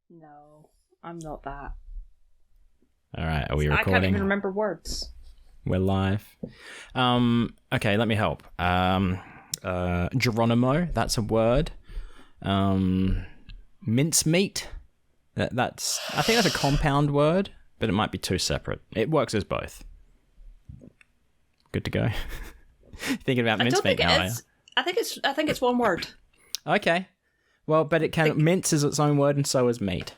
No, I'm not that. All right, are we recording? I can't even remember words. We're live. Okay, let me help. Geronimo, that's a word. Mincemeat. That's. I think that's a compound word, but it might be two separate. It works as both. Good to go. Thinking about mincemeat now. I think it's one word. Okay. Well, but it can. Mince is its own word, and so is meat.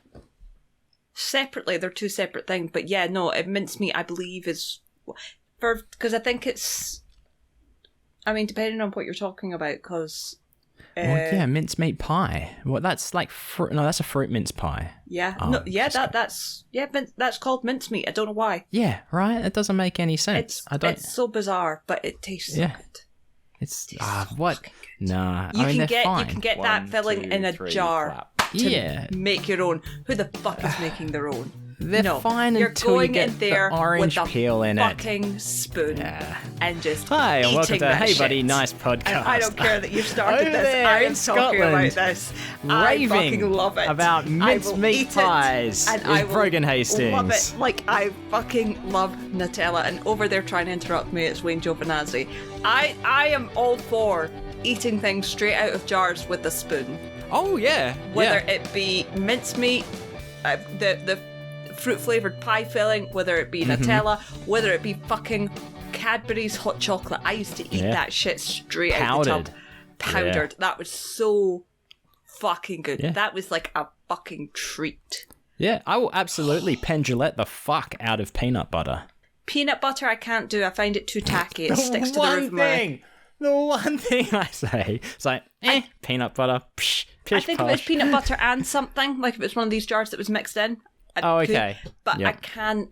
Separately, they're two separate things. But yeah, no, mincemeat, I believe, is because I think it's. I mean, depending on what you're talking about, because. Well, yeah, mincemeat pie. Well, that's like fruit. No, that's a fruit mince pie. Yeah, no, yeah, that's called mincemeat. I don't know why. Yeah, right. It doesn't make any sense. It's so bizarre, but it tastes so good. It's what? Nah, you can get that filling in a jar to make your own. Who the fuck is making their own? They're fine until you get the orange peel in it. Fucking spoon and just hi and welcome to Hey Buddy, shit. Nice podcast. And I don't care that you've started Over this. there I am in talking about this. I fucking love it. About mincemeat pies and with Brogan Hastings. Love it like I fucking love Nutella. And over there trying to interrupt me, it's Wayne Giovanazzi. I am all for eating things straight out of jars with a spoon. Oh yeah, whether it be mincemeat, the fruit-flavoured pie filling, whether it be Nutella, whether it be fucking Cadbury's hot chocolate. I used to eat that shit straight out the tub. Powdered. That was so fucking good. Yeah. That was like a fucking treat. Yeah, I will absolutely pendulette the fuck out of peanut butter. Peanut butter I can't do. I find it too tacky. It sticks to the roof of my... The one thing I say, it's like, peanut butter, pish, I think if it's peanut butter and something, like if it's one of these jars that was mixed in, okay. But I can't,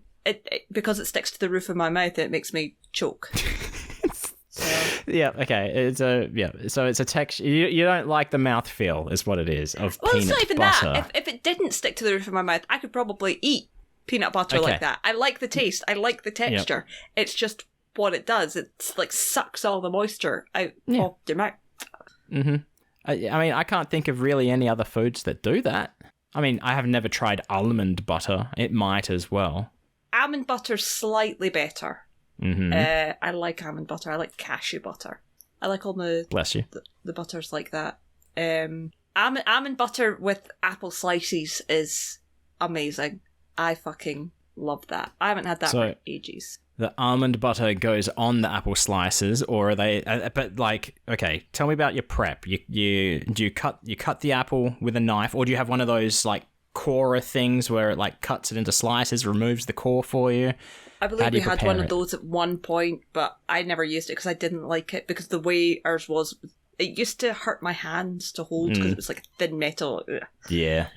because it sticks to the roof of my mouth, it makes me choke. Yeah, okay. So it's a texture. You don't like the mouthfeel, is what it is, of peanut butter. Well, it's not even that. If it didn't stick to the roof of my mouth, I could probably eat peanut butter like that. I like the taste. I like the texture. Yep. It's just what it does. It's like sucks all the moisture out of your mouth. Mm-hmm. I mean, I can't think of really any other foods that do that. I mean, I have never tried almond butter. It might as well. Almond butter's slightly better. Mm-hmm. I like almond butter. I like cashew butter. I like all the bless you the butters like that. Almond butter with apple slices is amazing. I fucking love that. I haven't had that for ages. The almond butter goes on the apple slices, or are they? But like, okay, tell me about your prep. Do you cut the apple with a knife, or do you have one of those like corer things where it like cuts it into slices, removes the core for you? I believe we had one of those at one point, but I never used it because I didn't like it because the way ours was, it used to hurt my hands to hold because it was like thin metal. Ugh. Yeah.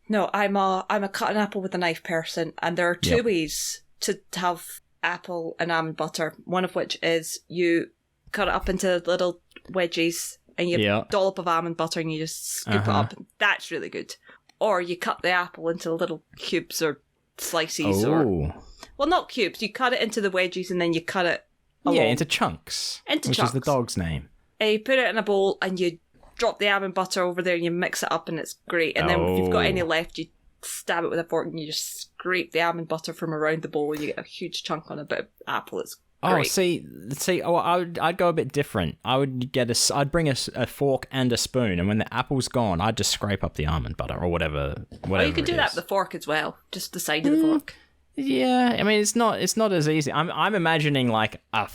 No, I'm a cut an apple with a knife person, and there are two ways to have apple and almond butter, one of which is you cut it up into little wedges and you dollop of almond butter and you just scoop it up. That's really good. Or you cut the apple into little cubes or slices or... Well, not cubes. You cut it into the wedges and then you cut it along. Yeah, into chunks. Which is the dog's name. You put it in a bowl and you drop the almond butter over there and you mix it up and it's great. And then if you've got any left, you stab it with a fork and you just scrape the almond butter from around the bowl and you get a huge chunk on a bit of apple. It's great. I'd go a bit different. I'd bring a fork and a spoon, and when the apple's gone, I'd just scrape up the almond butter or whatever. You could do that with the fork as well, just the side of the fork. Yeah, I mean it's not as easy. I'm imagining like a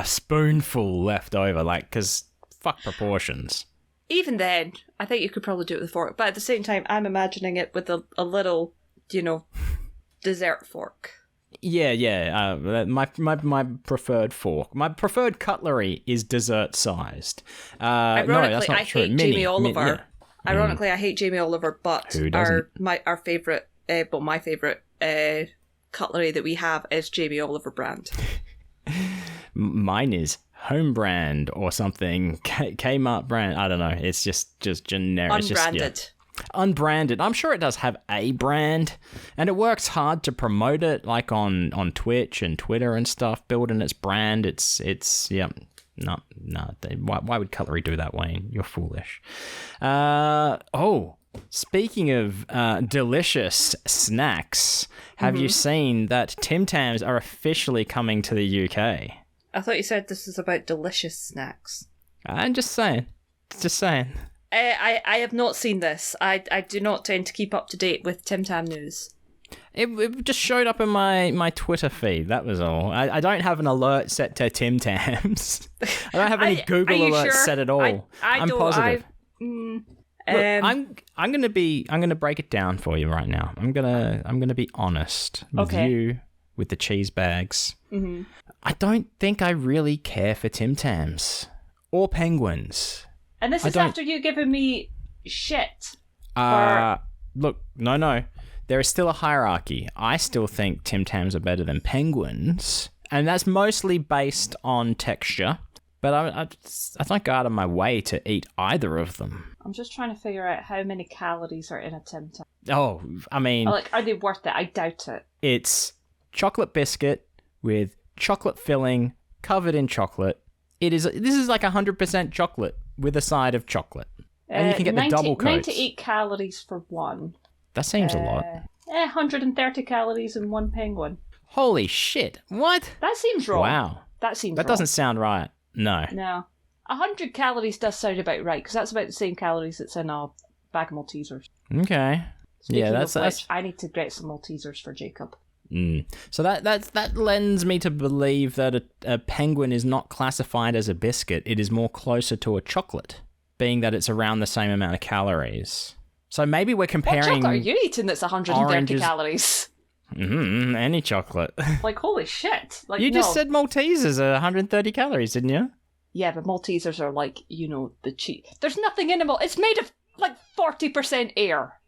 spoonful left over, like because fuck proportions. Even then, I think you could probably do it with a fork. But at the same time, I'm imagining it with a little, dessert fork. Yeah. My preferred fork. My preferred cutlery is dessert-sized. Ironically, no, that's not true. Hate Jamie Oliver. Ironically, I hate Jamie Oliver, but who doesn't? our favourite, my favourite cutlery that we have is Jamie Oliver brand. Mine is home brand or something, Kmart brand. I don't know. It's just generic. Unbranded. Unbranded. I'm sure it does have a brand, and it works hard to promote it, like on Twitch and Twitter and stuff, building its brand. No. Why would cutlery do that, Wayne? You're foolish. Speaking of delicious snacks, have you seen that Tim Tams are officially coming to the UK? I thought you said this was about delicious snacks. I'm just saying. Just saying. I have not seen this. I do not tend to keep up to date with Tim Tam news. It just showed up in my Twitter feed, that was all. I don't have an alert set to Tim Tams. I don't have any Google alerts set at all. I'm positive. Look, I'm gonna break it down for you right now. I'm gonna be honest with you with the cheese bags. Mm-hmm. I don't think I really care for Tim Tams or penguins. And this is after you giving me shit. Look, no. There is still a hierarchy. I still think Tim Tams are better than penguins, and that's mostly based on texture. But I don't go out of my way to eat either of them. I'm just trying to figure out how many calories are in a Tim Tam. Oh, I mean... are they worth it? I doubt it. It's chocolate biscuit with chocolate filling covered in chocolate. This is like 100% chocolate with a side of chocolate. And you can get the double coats. 98 calories for one. That seems a lot. 130 calories in one penguin. Holy shit. What? That seems wrong. Wow. That doesn't sound right. No. 100 calories does sound about right, because that's about the same calories that's in a bag of Maltesers. Okay. Speaking of which, I need to get some Maltesers for Jacob. So that lends me to believe that a penguin is not classified as a biscuit. It is more closer to a chocolate, being that it's around the same amount of calories. So maybe we're comparing... What chocolate are you eating that's 130 calories? Any chocolate. Like, holy shit. Like, you just said Maltesers are 130 calories, didn't you? Yeah, but Maltesers are like, the cheap. There's nothing in them. It's made of like 40% air.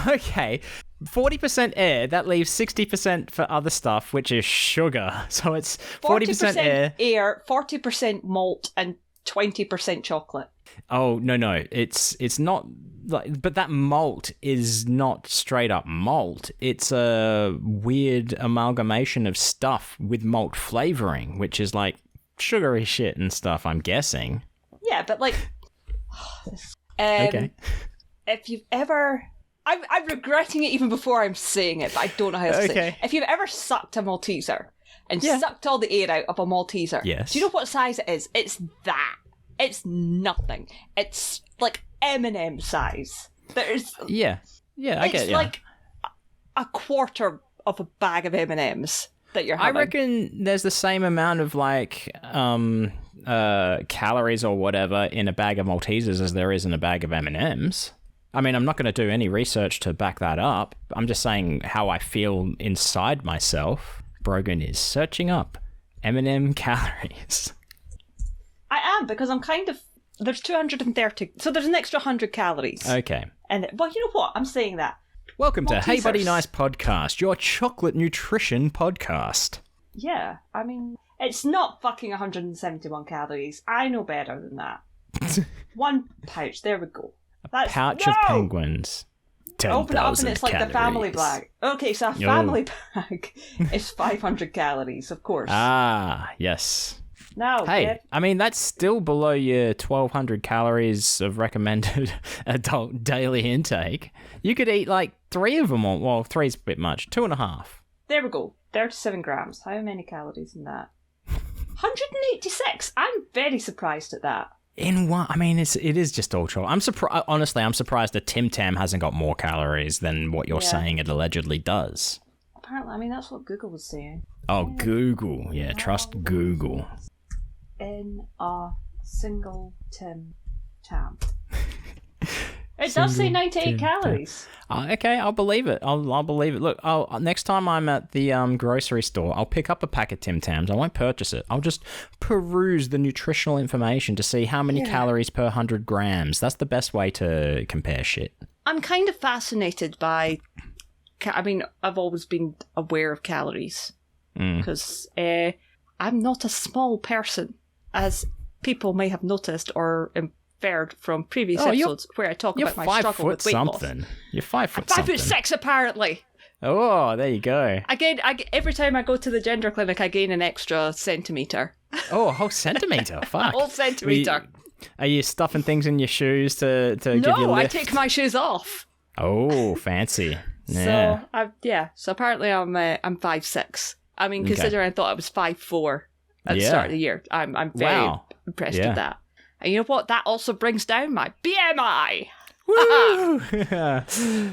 Okay. 40% air, that leaves 60% for other stuff, which is sugar. So it's 40% air, 40% malt, and 20% chocolate. Oh, no. It's not... But that malt is not straight up malt. It's a weird amalgamation of stuff with malt flavoring, which is like sugary shit and stuff, I'm guessing. Yeah, but like... okay. If you've ever... I'm regretting it even before I'm saying it, but I don't know how else to say it. If you've ever sucked a Malteser and sucked all the air out of a Malteser, yes. Do you know what size it is? It's that. It's nothing. It's like M&M size. There's I get it. It's like a quarter of a bag of M&Ms that you're having. I reckon there's the same amount of like calories or whatever in a bag of Maltesers as there is in a bag of M&Ms. I mean, I'm not going to do any research to back that up. I'm just saying how I feel inside myself. Brogan is searching up M&M calories. I am, because I'm kind of... There's 230... So there's an extra 100 calories. Okay. And, well, you know what? I'm saying that. Welcome to Hey Buddy Nice Podcast, your chocolate nutrition podcast. Yeah, I mean, it's not fucking 171 calories. I know better than that. One pouch, there we go. That's, pouch of penguins. 10,000 Open it up and it's like calories. the family bag. Okay, so a family bag is 500 calories, of course. Ah, yes. No. Hey, I mean, that's still below your 1,200 calories of recommended adult daily intake. You could eat like 3 of them, well, 3's a bit much, 2.5. There we go, 37 grams. How many calories in that? 186. I'm very surprised at that. In what? I mean, it is just all chocolate. I'm surprised. Honestly, I'm surprised that Tim Tam hasn't got more calories than what you're saying it allegedly does. Apparently, I mean, that's what Google was saying. Oh, Google. Yeah, trust Google. In a single Tim Tam. It does say 98 calories. Okay, I'll believe it. I'll believe it. Look, next time I'm at the grocery store, I'll pick up a pack of Tim Tams. I won't purchase it. I'll just peruse the nutritional information to see how many calories per 100 grams. That's the best way to compare shit. I'm kind of fascinated by... I mean, I've always been aware of calories. Because I'm not a small person, as people may have noticed or inferred from previous episodes where I talk about my struggle with weight loss. You're 5 foot I'm something. 5'6", apparently. Oh, there you go. Every time I go to the gender clinic, I gain an extra centimetre. Oh, a whole centimetre. Fuck. A whole centimetre. Are you stuffing things in your shoes to give you a No, I lift? take my shoes off. Oh, fancy. Yeah. So apparently I'm 5'6". I mean, considering I thought I was 5'4" at the start of the year, I'm very impressed with that. And you know what? That also brings down my BMI. Woo!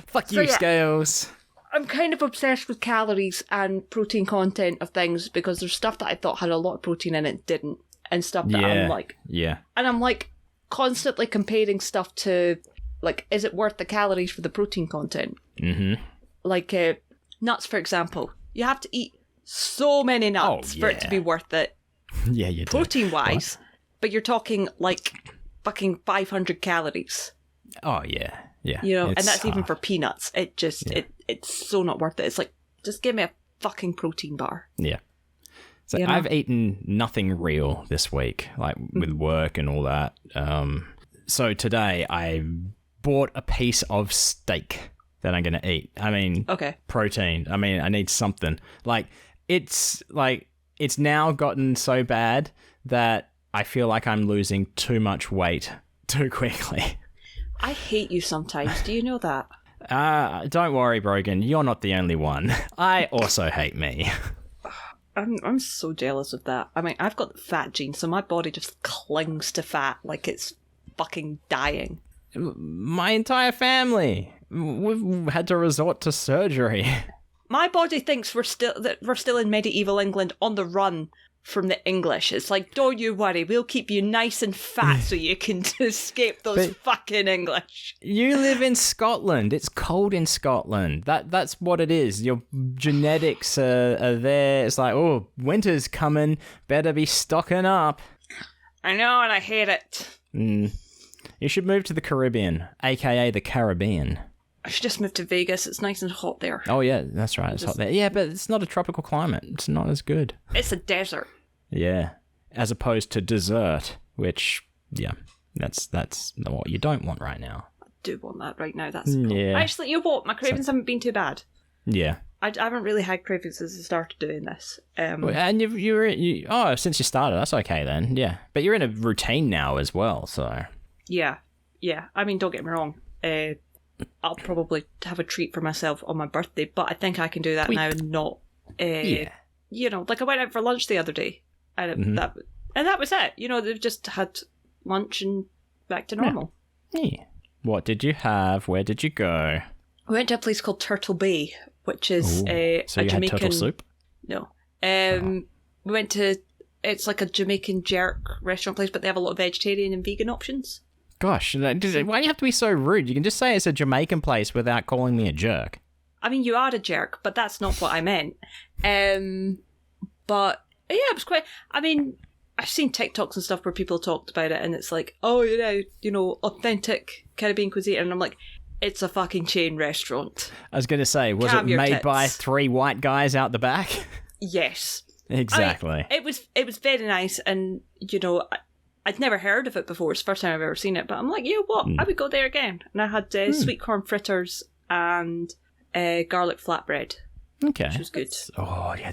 Fuck you, So, scales. I'm kind of obsessed with calories and protein content of things because there's stuff that I thought had a lot of protein in it didn't, and stuff that I'm like, and I'm like constantly comparing stuff to like, is it worth the calories for the protein content? Mm-hmm. Like nuts, for example, you have to eat so many nuts for it to be worth it. Yeah, you do. Protein wise, but you're talking like fucking 500 calories. Oh yeah. Yeah. You know, and that's even for peanuts. It just it's so not worth it. It's like, just give me a fucking protein bar. Yeah. So I've eaten nothing real this week, like with work and all that. So today I bought a piece of steak that I'm gonna eat. I mean, protein. I mean, I need something. It's now gotten so bad that I feel like I'm losing too much weight too quickly. I hate you sometimes. Do you know that? Don't worry, Brogan. You're not the only one. I also hate me. I'm so jealous of that. I mean, I've got the fat gene, so my body just clings to fat like it's fucking dying. My entire family. We've had to resort to surgery. My body thinks we're still in medieval England on the run from the English. It's like, don't you worry, we'll keep you nice and fat so you can escape those fucking English. You live in Scotland. It's cold in Scotland. That's what it is. Your genetics are there. It's like, oh, winter's coming. Better be stocking up. I know, and I hate it. You should move to the Caribbean, aka the Caribbean. I should just move to Vegas. It's nice and hot there. Oh, yeah, that's right. It's hot there. Yeah, but it's not a tropical climate. It's not as good. It's a desert. Yeah. As opposed to desert, which, that's what you don't want right now. I do want that right now. That's Actually, you know what? My cravings haven't been too bad. Yeah. I haven't really had cravings since I started doing this. And since you started, that's okay then. Yeah. But you're in a routine now as well, so. Yeah. I mean, don't get me wrong. I'll probably have a treat for myself on my birthday, but I think I can do that now and not, you know, like I went out for lunch the other day, and that was it. You know, they've just had lunch and back to normal. Yeah. What did you have? Where did you go? We went to a place called Turtle Bay, which is a Jamaican... had turtle soup? No. We went to... It's like a Jamaican jerk restaurant place, but they have a lot of vegetarian and vegan options. Gosh, why do you have to be so rude? You can just say it's a Jamaican place without calling me a jerk. I mean, you are a jerk, but that's not what I meant. But, yeah, it was quite... I mean, I've seen TikToks and stuff where people talked about it, and it's like, oh, you know, authentic Caribbean cuisine, and I'm like, it's a fucking chain restaurant. I was going to say, was it made by 3 white guys out the back? Yes. Exactly. I mean, it was very nice, and, you know... I'd never heard of it before. It's the first time I've ever seen it. But I'm like, you know what? I would go there again. And I had sweet corn fritters and garlic flatbread. Okay. Which was good. It's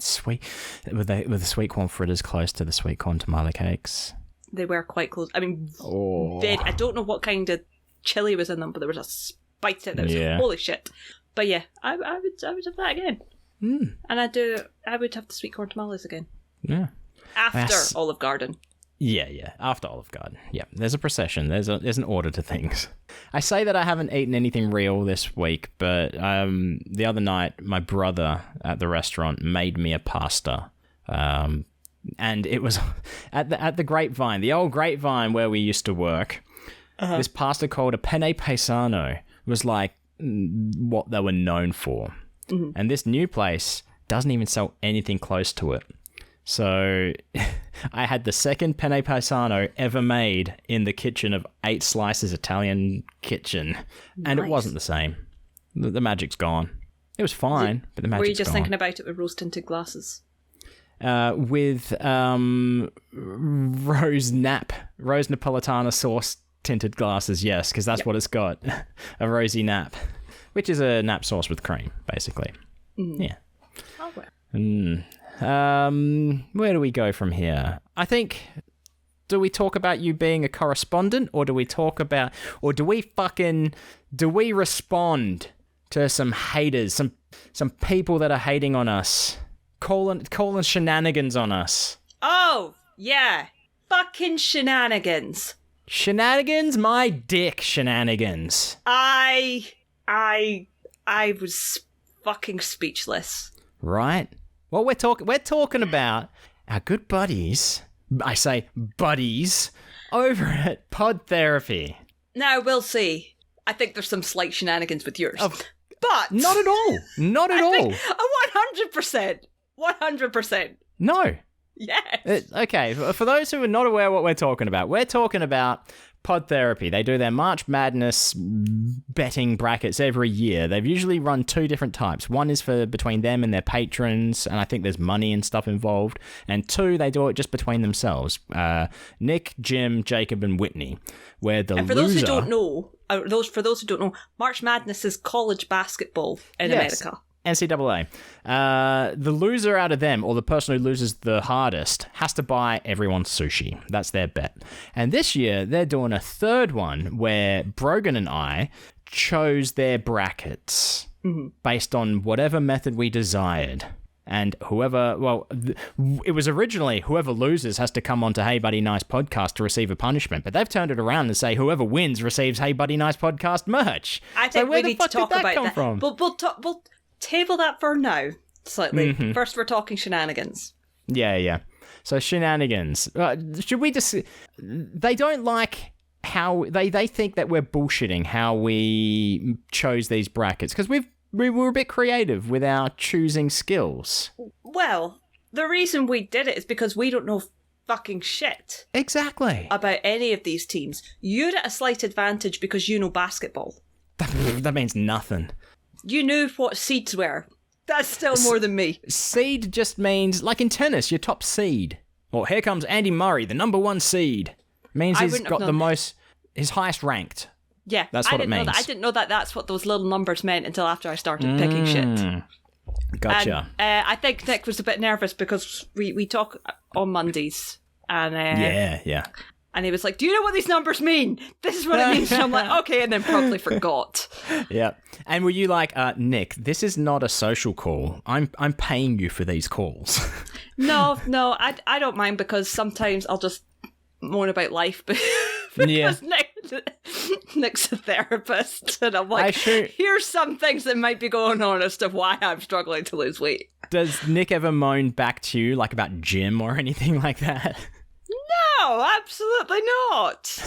sweet. Were the sweet corn fritters close to the sweet corn tamale cakes? They were quite close. I mean, I don't know what kind of chili was in them, but there was a spice in it. That was holy shit. But yeah, I would have that again. And I would have the sweet corn tamales again. Yeah. After Olive Garden. Yeah. After Olive Garden. Yeah. There's a procession. There's an order to things. I say that I haven't eaten anything real this week, but the other night, my brother at the restaurant made me a pasta. And it was at the Grapevine, the old Grapevine where we used to work. This pasta called a penne paisano was like what they were known for. And this new place doesn't even sell anything close to it. So I had the second penne paisano ever made in the kitchen of 8 Slices Italian kitchen. And it wasn't the same. The magic's gone. It was fine, but the magic's gone. Were you just thinking about it with rose-tinted glasses? With rose Napolitana sauce tinted glasses, yes, because that's what it's got. A rosy nap, which is a nap sauce with cream, basically. Yeah. Oh, well. Where do we go from here? I think do we talk about you being a correspondent, or do we respond to some haters, some people that are hating on us, calling shenanigans on us? Oh, yeah. Fucking shenanigans. Shenanigans? My dick shenanigans. I was fucking speechless. Right? Well, we're talking about our good buddies, I say buddies, over at Pod Therapy. Now, we'll see. I think there's some slight shenanigans with yours. But... Not at all. Not at all. 100%. 100%. No. Yes. Okay, for those who are not aware what we're talking about Pod Therapy. They do their March Madness betting brackets every year. They've usually run 2 different types. One is for between them and their patrons, and I think there's money and stuff involved. And 2, they do it just between themselves. Nick, Jim, Jacob, and Whitney. Where the and for those who don't know, March Madness is college basketball in America. NCAA. The loser out of them, or the person who loses the hardest, has to buy everyone sushi. That's their bet. And this year, they're doing a third one where Brogan and I chose their brackets based on whatever method we desired. And it was originally whoever loses has to come on to Hey Buddy Nice Podcast to receive a punishment. But they've turned it around and say whoever wins receives Hey Buddy Nice Podcast merch. I think we need to talk about that. We'll table that for now, slightly. First, we're talking shenanigans. Yeah. So shenanigans. Should we just... They don't like how... They think that we're bullshitting how we chose these brackets, because we were a bit creative with our choosing skills. Well, the reason we did it is because we don't know fucking shit. Exactly. About any of these teams. You're at a slight advantage because you know basketball. That means nothing. You knew what seeds were. That's still more than me. Seed just means, like in tennis, your top seed. Well, here comes Andy Murray, the number 1 seed. Means he's got his highest ranked. Yeah, that's what it means. I didn't know that that's what those little numbers meant until after I started picking shit. Gotcha. And, I think Nick was a bit nervous because we talk on Mondays. And yeah. And he was like, do you know what these numbers mean? This is what it means. And I'm like, okay, and then promptly forgot. Yeah. And were you like, Nick, this is not a social call. I'm paying you for these calls. No, I don't mind, because sometimes I'll just moan about life because Nick's a therapist, and I'm like, here's some things that might be going on as to why I'm struggling to lose weight. Does Nick ever moan back to you, like about gym or anything like that? No, absolutely not.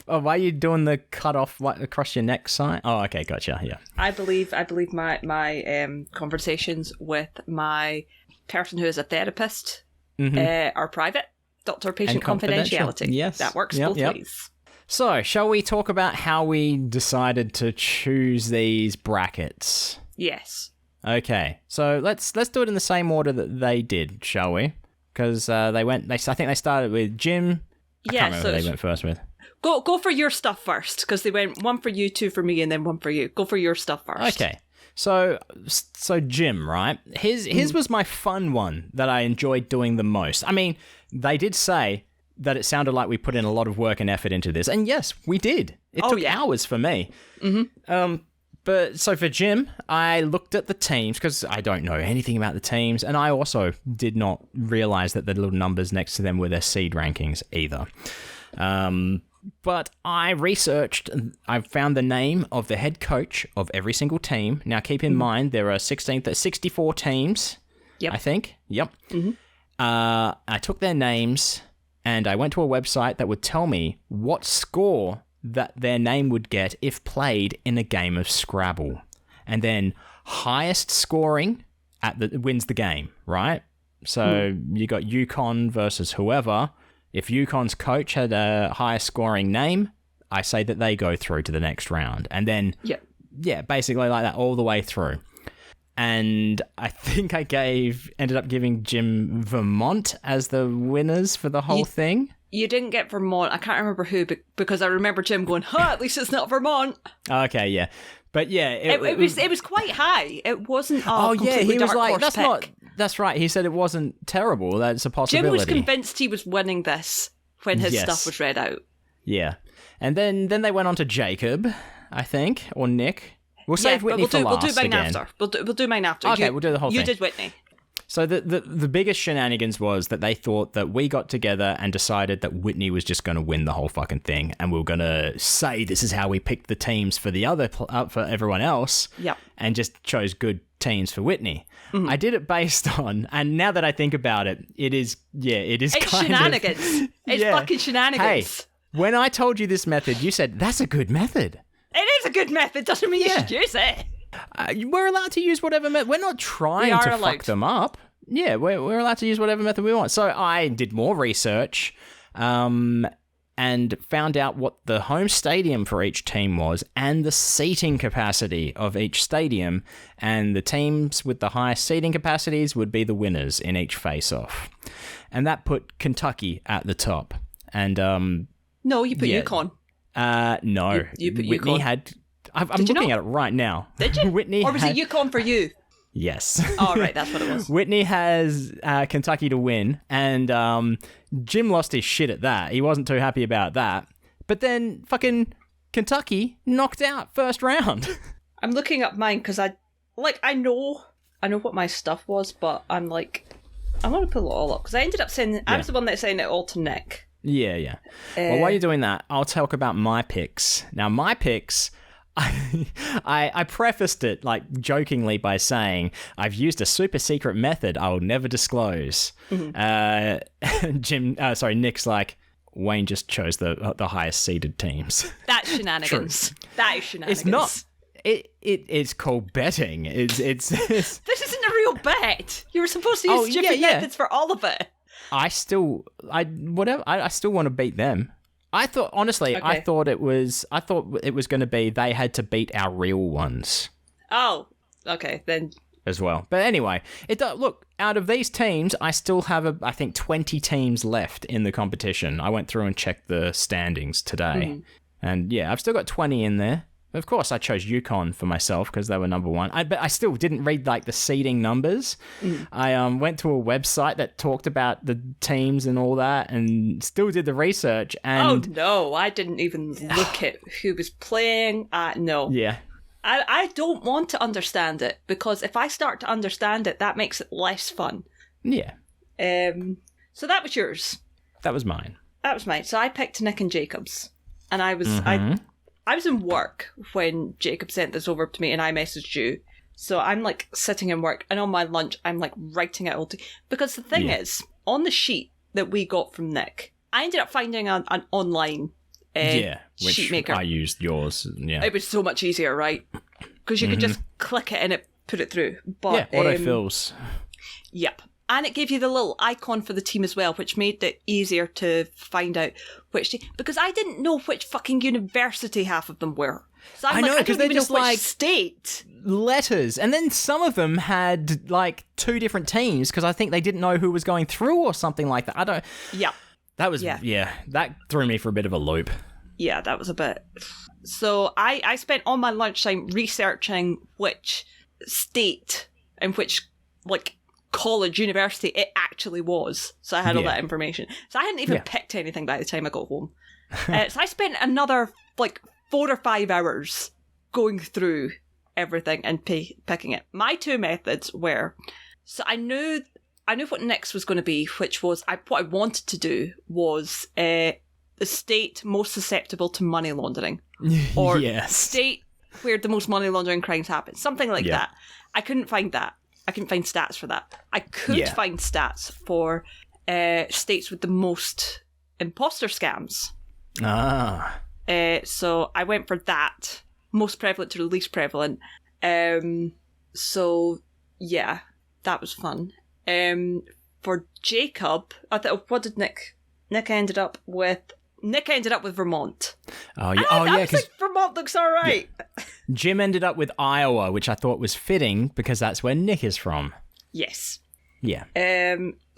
Why are you doing the cut off across your neck sign? Oh, okay, gotcha. Yeah. I believe my conversations with my person who is a therapist are private. Doctor-patient confidentiality. Yes. That works both ways. So, shall we talk about how we decided to choose these brackets? Yes. Okay. So, let's do it in the same order that they did, shall we? Because I think they started with Jim. I can't remember who they went first with. Go for your stuff first, because they went 1 for you, 2 for me, and then 1 for you. Go for your stuff first. Okay. So Jim, right? His was my fun one that I enjoyed doing the most. I mean, they did say that it sounded like we put in a lot of work and effort into this, and yes, we did. It took hours for me. But so for Jim, I looked at the teams because I don't know anything about the teams, and I also did not realize that the little numbers next to them were their seed rankings either. But I researched, I found the name of the head coach of every single team. Now, keep in mind, there are 64 teams, I think. Yep. I took their names, and I went to a website that would tell me what score that their name would get if played in a game of Scrabble. And then highest scoring wins the game, right? So you got Yukon versus whoever. If Yukon's coach had a higher scoring name, I say that they go through to the next round. And then, basically like that all the way through. And I think I ended up giving Jim Vermont as the winners for the whole thing. You didn't get Vermont. I can't remember who, because I remember Jim going, at least it's not Vermont. Okay, yeah. But yeah, it was quite high. It wasn't. He was like, That's right. He said it wasn't terrible. That's a possibility. Jim was convinced he was winning this when his stuff was read out. Yeah. And then they went on to Jacob, I think, or Nick. We'll save Whitney for last. We'll do mine again. after. We'll do mine after. Okay, we'll do the whole thing. You did Whitney. So the biggest shenanigans was that they thought that we got together and decided that Whitney was just going to win the whole fucking thing, and we were going to say this is how we picked the teams for the other for everyone else. Yep. And just chose good teams for Whitney. Mm-hmm. I did it based on, and now that I think about it, it is it's kind shenanigans. Of, it's fucking shenanigans. Hey, when I told you this method, you said that's a good method. It is a good method. Doesn't mean you should use it. We're allowed to use whatever method. We're not trying to fuck them up. Yeah, we're allowed to use whatever method we want. So I did more research and found out what the home stadium for each team was and the seating capacity of each stadium. And the teams with the highest seating capacities would be the winners in each face-off. And that put Kentucky at the top. And no, you put UConn. No. You put Whitney UConn. had... I'm looking at it right now. Did you? Whitney or was it UConn for you? Yes. Oh, right, that's what it was. Whitney has Kentucky to win, and Jim lost his shit at that. He wasn't too happy about that. But then fucking Kentucky knocked out first round. I'm looking up mine because I know what my stuff was, but I'm like, I want to pull it all up because I ended up sending. I was the one that sent it all to Nick. Yeah. Well, while you're doing that, I'll talk about my picks. Now, my picks. I prefaced it like jokingly by saying I've used a super secret method I will never disclose. Mm-hmm. Nick's like, Wayne just chose the highest seeded teams. That's shenanigans. That is shenanigans. It's not. It's called betting. It's This isn't a real bet. You were supposed to use stupid methods for all of it. I still want to beat them. I thought, honestly, okay. I thought it was going to be they had to beat our real ones. Oh, okay, then. As well. But anyway, look, out of these teams, I still have, I think, 20 teams left in the competition. I went through and checked the standings today. Mm-hmm. And yeah, I've still got 20 in there. Of course, I chose UConn for myself because they were number one. But I still didn't read like the seeding numbers. Mm. I went to a website that talked about the teams and all that, and still did the research. And oh no, I didn't even look at who was playing. No. Yeah. I don't want to understand it because if I start to understand it, that makes it less fun. Yeah. So that was yours. That was mine. That was mine. So I picked Nick and Jacobs, and I was I was in work when Jacob sent this over to me and I messaged you. So I'm like sitting in work and on my lunch, I'm like writing it all because the thing is, on the sheet that we got from Nick, I ended up finding an online sheet maker. I used yours. Yeah. It was so much easier, right? Because you could just click it and it put it through. But, autofills. Yep. And it gave you the little icon for the team as well, which made it easier to find out which team. Because I didn't know which fucking university half of them were. So I know, because they're just like state letters. And then some of them had like two different teams because I think they didn't know who was going through or something like that. I don't... Yeah. That was... Yeah, that threw me for a bit of a loop. Yeah, that was a bit... So I spent all my lunchtime researching which state and which, like... college, university it actually was. So I had all that information. So I hadn't even picked anything by the time I got home. So I spent another like 4 or 5 hours going through everything and picking it. My two methods were, so I knew what Nick's was going to be, which was what I wanted to do was the state most susceptible to money laundering, or state where the most money laundering crimes happen, something like that. I couldn't find that. I couldn't find stats for that. I could find stats for states with the most imposter scams. So I went for that. Most prevalent to the least prevalent. So, yeah, that was fun. For Jacob, what did Nick... Nick ended up with Vermont. Oh, yeah. Because Vermont looks all right. Yeah. Jim ended up with Iowa, which I thought was fitting because that's where Nick is from. Yes. Yeah.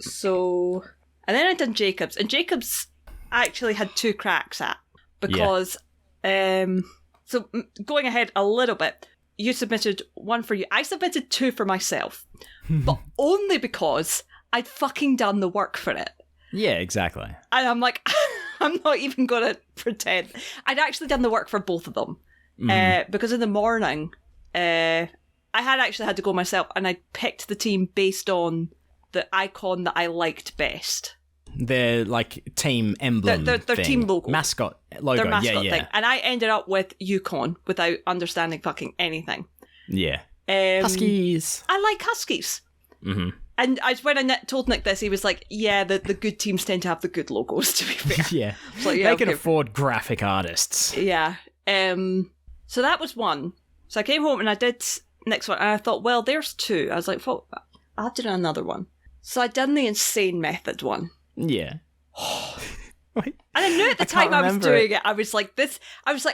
So, and then I done Jacobs, and Jacobs I actually had 2 cracks at because, so going ahead a little bit, you submitted one for you. I submitted 2 for myself, but only because I'd fucking done the work for it. Yeah, exactly. And I'm like, I'm not even going to pretend. I'd actually done the work for both of them. Because in the morning, I had actually had to go myself, and I picked the team based on the icon that I liked best. Their, like, team emblem their thing. Team logo. Mascot logo, their mascot thing. And I ended up with Yukon without understanding fucking anything. Yeah. Huskies. I like Huskies. Mm-hmm. And when I told Nick this, he was like, yeah, the good teams tend to have the good logos, to be fair. Yeah. Like, yeah, they can afford graphic artists. Yeah. So that was one. So I came home and I did next one, and I thought, well, there's 2. I was like, well, I'll do another one. So I done the insane method one. Yeah. And I knew at the time I was doing it, I was like,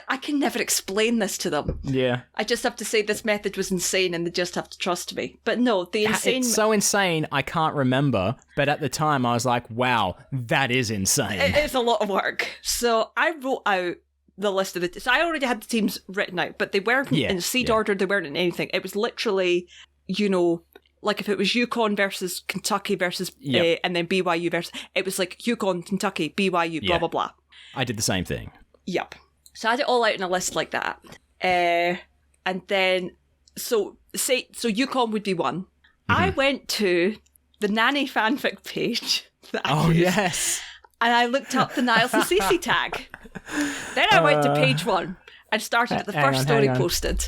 I can never explain this to them. Yeah. I just have to say this method was insane and they just have to trust me. But no, the insane... It's so insane, I can't remember. But at the time, I was like, wow, that is insane. It's a lot of work. So I wrote out the list of the... So I already had the teams written out, but they weren't in seed order, they weren't in anything. It was literally, like if it was Yukon versus Kentucky versus, and then BYU versus, it was like Yukon, Kentucky, BYU, blah, blah, blah. I did the same thing. Yep. So I had it all out in a list like that. And then, so Yukon would be one. Mm-hmm. I went to the Nanny fanfic page. Yes. And I looked up the Niles and Cece tag. Then I went to page 1 and started at the first story posted.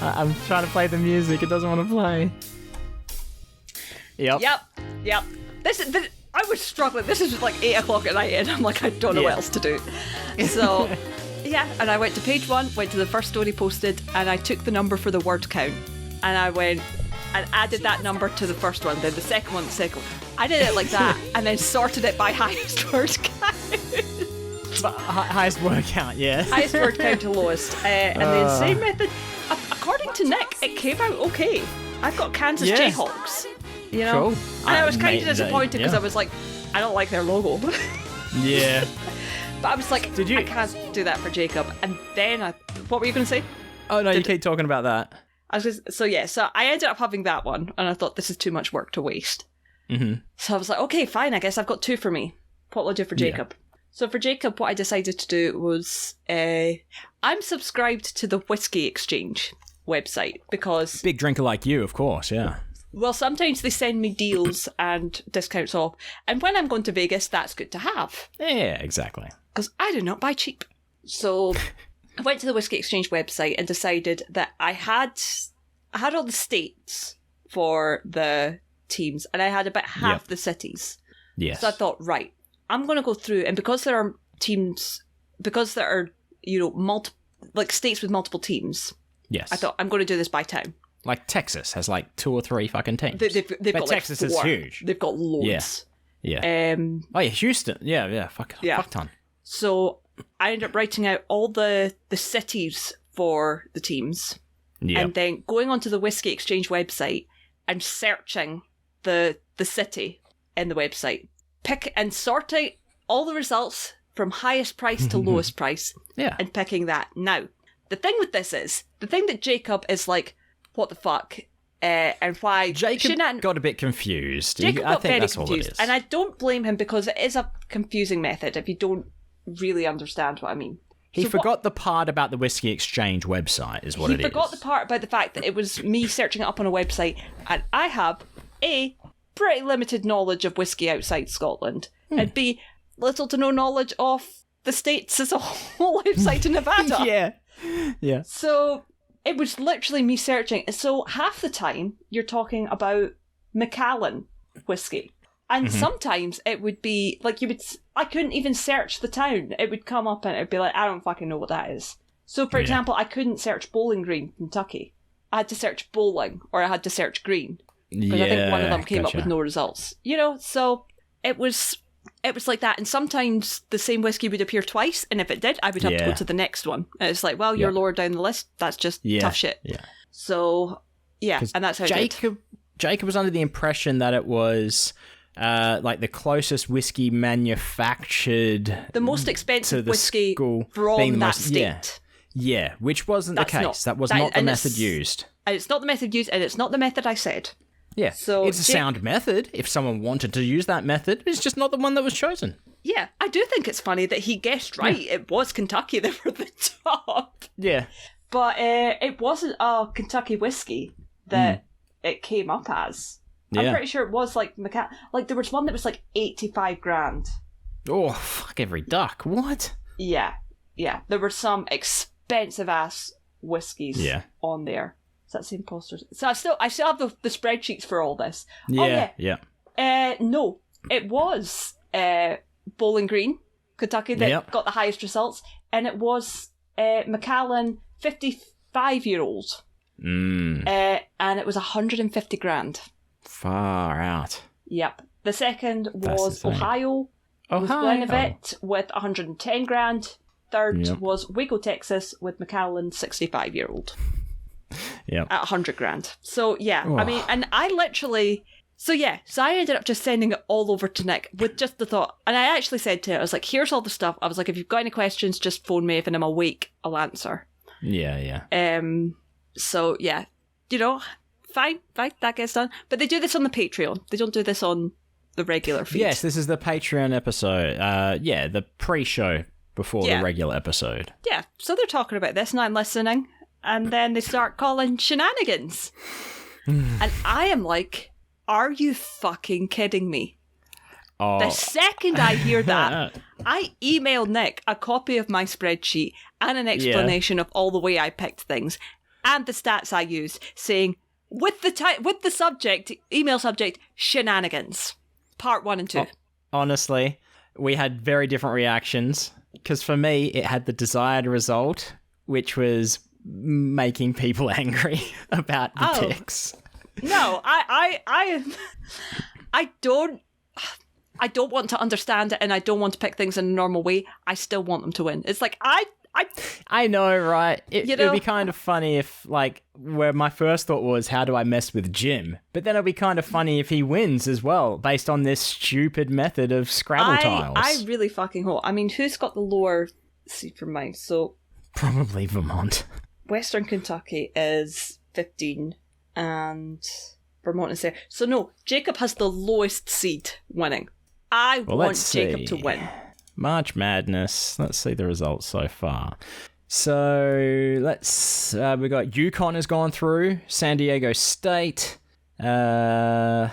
I'm trying to play the music. It doesn't want to play. Yep. I was struggling. This is like 8 o'clock at night, and I'm like, I don't know what else to do. So, and I went to page 1, went to the first story posted, and I took the number for the word count, and I went and added that number to the first one, then the second one, I did it like that, and then sorted it by highest word count. Highest word count, yeah. Highest word count to lowest. And the insane method, according to Nick, it came out okay. I've got Kansas Jayhawks. Cool. And I was kind of disappointed because I was like, I don't like their logo. Yeah. But I was like, I can't do that for Jacob. And then what were you going to say? Oh no, you keep talking about that. So I ended up having that one, and I thought this is too much work to waste. Mm-hmm. So I was like, okay, fine, I guess I've got 2 for me. What will I do for Jacob? Yeah. So for Jacob, what I decided to do was, I'm subscribed to the Whiskey Exchange website because... Big drinker like you, of course, yeah. Well, sometimes they send me deals and discounts off, and when I'm going to Vegas, that's good to have. Yeah, exactly. Because I do not buy cheap. So I went to the Whiskey Exchange website and decided that I had all the states for the teams, and I had about half the cities. Yes. So I thought, right, I'm going to go through, and because there are teams, because there are, states with multiple teams, yes, I thought I'm going to do this by town. Like Texas has like 2 or 3 fucking teams. They've got Texas like 4. is huge. They've got loads. Yeah. Houston. Yeah. Fuck ton. So I ended up writing out all the cities for the teams, and then going onto the Whiskey Exchange website and searching the city in the website. Pick and sort out all the results from highest price to lowest price, and picking that. Now, the thing with this is, the thing that Jacob is like, what the fuck, and why... Jacob got a bit confused. Jacob I got think very that's confused, all it is. and I don't blame him because it is a confusing method if you don't really understand what I mean. He forgot the part about the Whiskey Exchange website, is what it is. He forgot the part about the fact that it was me searching it up on a website, and I have A, pretty limited knowledge of whiskey outside Scotland, and B, little to no knowledge of the States as a whole outside of Nevada. Yeah. So it was literally me searching. So half the time you're talking about Macallan whiskey. And sometimes it would be like I couldn't even search the town. It would come up and it would be like, I don't fucking know what that is. So for example, I couldn't search Bowling Green, Kentucky. I had to search bowling, or I had to search green. Because I think one of them came up with no results. So it was like that. And sometimes the same whiskey would appear twice, and if it did, I would have to go to the next one. And it's like, well, you're lower down the list. That's just tough shit. Yeah. So, and that's how Jacob was under the impression that it was like the closest whiskey manufactured... The most expensive whiskey from that state. Yeah, which wasn't the case. That was not the method used. And it's not the method used, and it's not the method I said. Yeah, so it's a sound method if someone wanted to use that method. It's just not the one that was chosen. Yeah, I do think it's funny that he guessed right. Yeah. It was Kentucky that were the top. Yeah. But it wasn't a Kentucky whiskey that it came up as. Yeah. I'm pretty sure it was like there was one that was like 85 grand. Oh, fuck every duck. What? Yeah. There were some expensive ass whiskeys on there. Is that the same posters? So I still have the spreadsheets for all this. Yeah. No, it was Bowling Green, Kentucky that got the highest results, and it was Macallan 55-year-old. And it was 150 grand. Far out. Yep. The second was Ohio. With Glenlivet with 110 grand. Third was Waco, Texas with Macallan 65-year-old. Yeah. At 100 grand. So yeah, I mean, and I literally... So I ended up just sending it all over to Nick with just the thought, and I actually said to him, I was like, here's all the stuff. I was like, if you've got any questions, just phone me. If I'm awake, I'll answer. Yeah. So yeah, fine, that gets done. But they do this on the Patreon. They don't do this on the regular feed. Yes, this is the Patreon episode. The pre-show before the regular episode. Yeah, so they're talking about this, and I'm listening, and then they start calling Shenanigans. And I am like... Are you fucking kidding me? Oh. The second I hear that, I email Nick a copy of my spreadsheet and an explanation of all the way I picked things and the stats I used, saying, with the subject, email subject, Shenanigans, part 1 and 2. Honestly, we had very different reactions, because for me, it had the desired result, which was making people angry about the picks. No, I don't want to understand it, and I don't want to pick things in a normal way. I still want them to win. It's like I know, right? It would be kind of funny if, like, where my first thought was, how do I mess with Jim? But then it'd be kind of funny if he wins as well, based on this stupid method of Scrabble tiles. I really fucking hope. I mean, who's got the lower seed for mine? So probably Vermont. Western Kentucky is 15. And Vermont is there. So no, Jacob has the lowest seed winning. I want Jacob to win. March Madness. Let's see the results so far. So we got UConn has gone through, San Diego State, Illinois,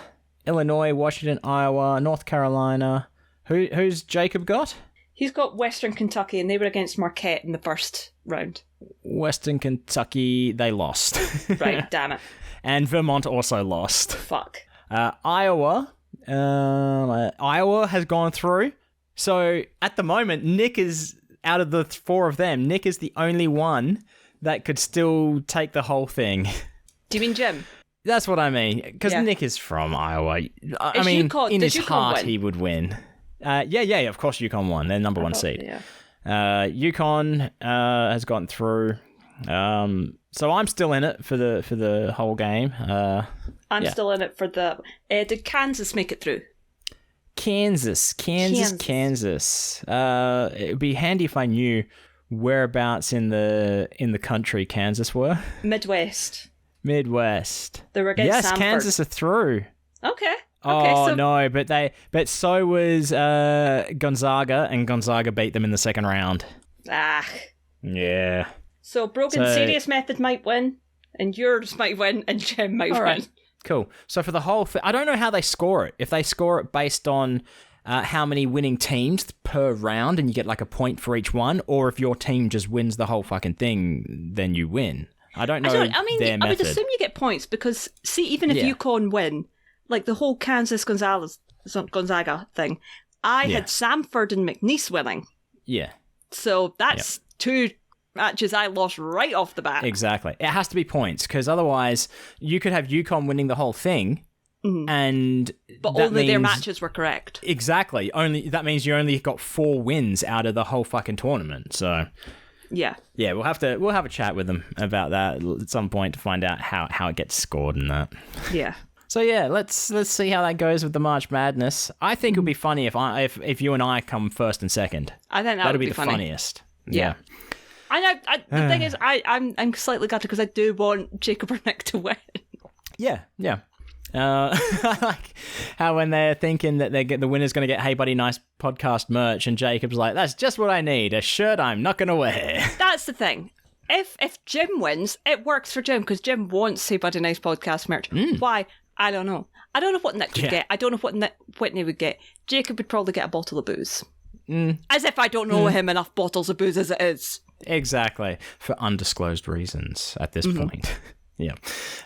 Washington, Iowa, North Carolina. Who's Jacob got? He's got Western Kentucky, and they were against Marquette in the first round. Western Kentucky, they lost. Right, damn it. And Vermont also lost. Fuck. Iowa has gone through. So at the moment, Nick is, out of the 4 of them, Nick is the only one that could still take the whole thing. Do you mean Jim? That's what I mean, because Nick is from Iowa. I mean, in his heart, he would win. Yeah, of course UConn won. They're number 1 seed. Yeah. UConn has gotten through. So I'm still in it for the whole game. I'm still in it for the... did Kansas make it through? Kansas. It would be handy if I knew whereabouts in the country Kansas were. Midwest. They were against Sanford. Kansas are through. Okay. No, but so was Gonzaga, and Gonzaga beat them in the second round. Yeah. So Brogan's serious method might win, and yours might win, and Jim might win. Right. Cool. So for the whole thing, I don't know how they score it. If they score it based on how many winning teams per round, and you get like a point for each one, or if your team just wins the whole fucking thing, then you win. I don't know. I would assume you get points because, see, even if UConn win, like the whole Kansas-Gonzaga thing, I had Samford and McNeese winning. Yeah. So that's 2 matches I lost right off the bat. Exactly. It has to be points, because otherwise you could have UConn winning the whole thing, but only their matches were correct. Exactly. That means you only got 4 wins out of the whole fucking tournament. So yeah, we'll have a chat with them about that at some point to find out how it gets scored and that. Yeah. So yeah, let's see how that goes with the March Madness. I think it would be funny if you and I come first and second. I think that'd be the funny. funniest. Yeah. The thing is, I'm slightly gutted because I do want Jacob or Nick to win. Yeah. I like how when they're thinking that the winner's going to get Hey Buddy Nice podcast merch, and Jacob's like, that's just what I need, a shirt I'm not going to wear. That's the thing. If Jim wins, it works for Jim because Jim wants Hey Buddy Nice podcast merch. Why? I don't know. I don't know what Nick would get. I don't know what Whitney would get. Jacob would probably get a bottle of booze. As if I don't know him enough bottles of booze as it is. Exactly. For undisclosed reasons at this point. Yeah.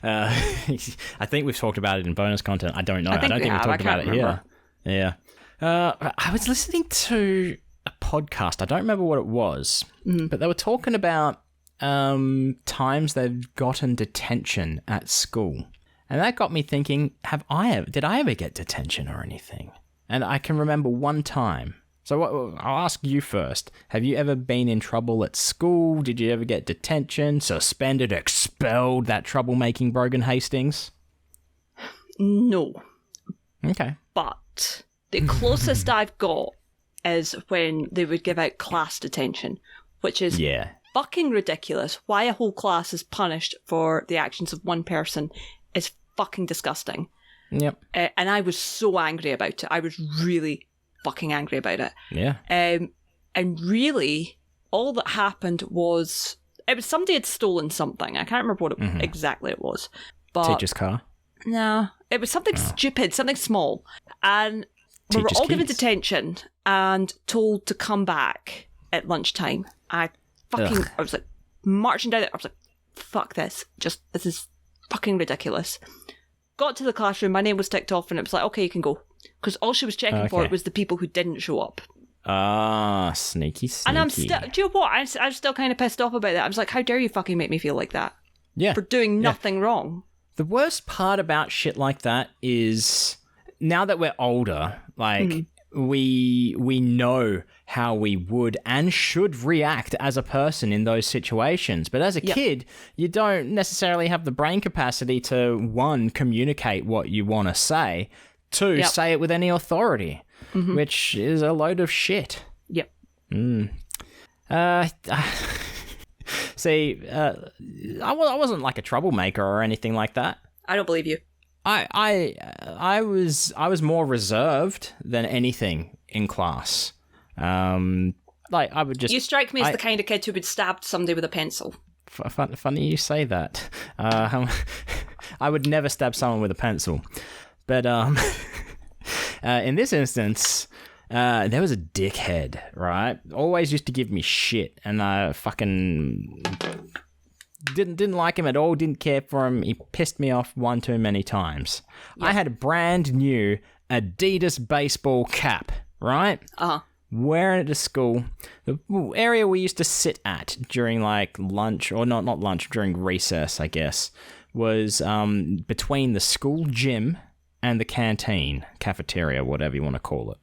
I think we've talked about it in bonus content. I don't know. I don't think we've talked about it here. Yeah. I was listening to a podcast. I don't remember what it was, but they were talking about times they've gotten detention at school. And that got me thinking, did I ever get detention or anything? And I can remember one time. So I'll ask you first. Have you ever been in trouble at school? Did you ever get detention, suspended, expelled, that troublemaking Brogan Hastings? No. Okay. But the closest I've got is when they would give out class detention, which is fucking ridiculous. Why a whole class is punished for the actions of one person is fucking disgusting. Yep. And I was so angry about it. I was really fucking angry about it. Yeah. And really, all that happened was somebody had stolen something. I can't remember what exactly it was. But teacher's car? No, it was something stupid, something small. And we were all given detention and told to come back at lunchtime. I was like marching down there. I was like, fuck this. This is fucking ridiculous. Got to the classroom, my name was ticked off, and it was like, okay, you can go. Because all she was checking for was the people who didn't show up. Sneaky. And I'm still, do you know what? I'm still kind of pissed off about that. I was like, how dare you fucking make me feel like that? Yeah. For doing nothing wrong. The worst part about shit like that is, now that we're older, like, we know how we would and should react as a person in those situations. But as a kid, you don't necessarily have the brain capacity to, one, communicate what you want to say, two, say it with any authority, which is a load of shit. Yep. See, I wasn't like a troublemaker or anything like that. I don't believe you. I was more reserved than anything in class. Like, I would just... You strike me as the kind of kid who would stab somebody with a pencil. Funny you say that. I would never stab someone with a pencil. But in this instance, there was a dickhead, right? Always used to give me shit, and I fucking didn't like him at all, didn't care for him. He pissed me off one too many times. Yep. I had a brand new Adidas baseball cap, right? Wearing it to school. The area we used to sit at during like lunch, or not lunch, during recess, I guess, was between the school gym and the canteen, cafeteria, whatever you want to call it.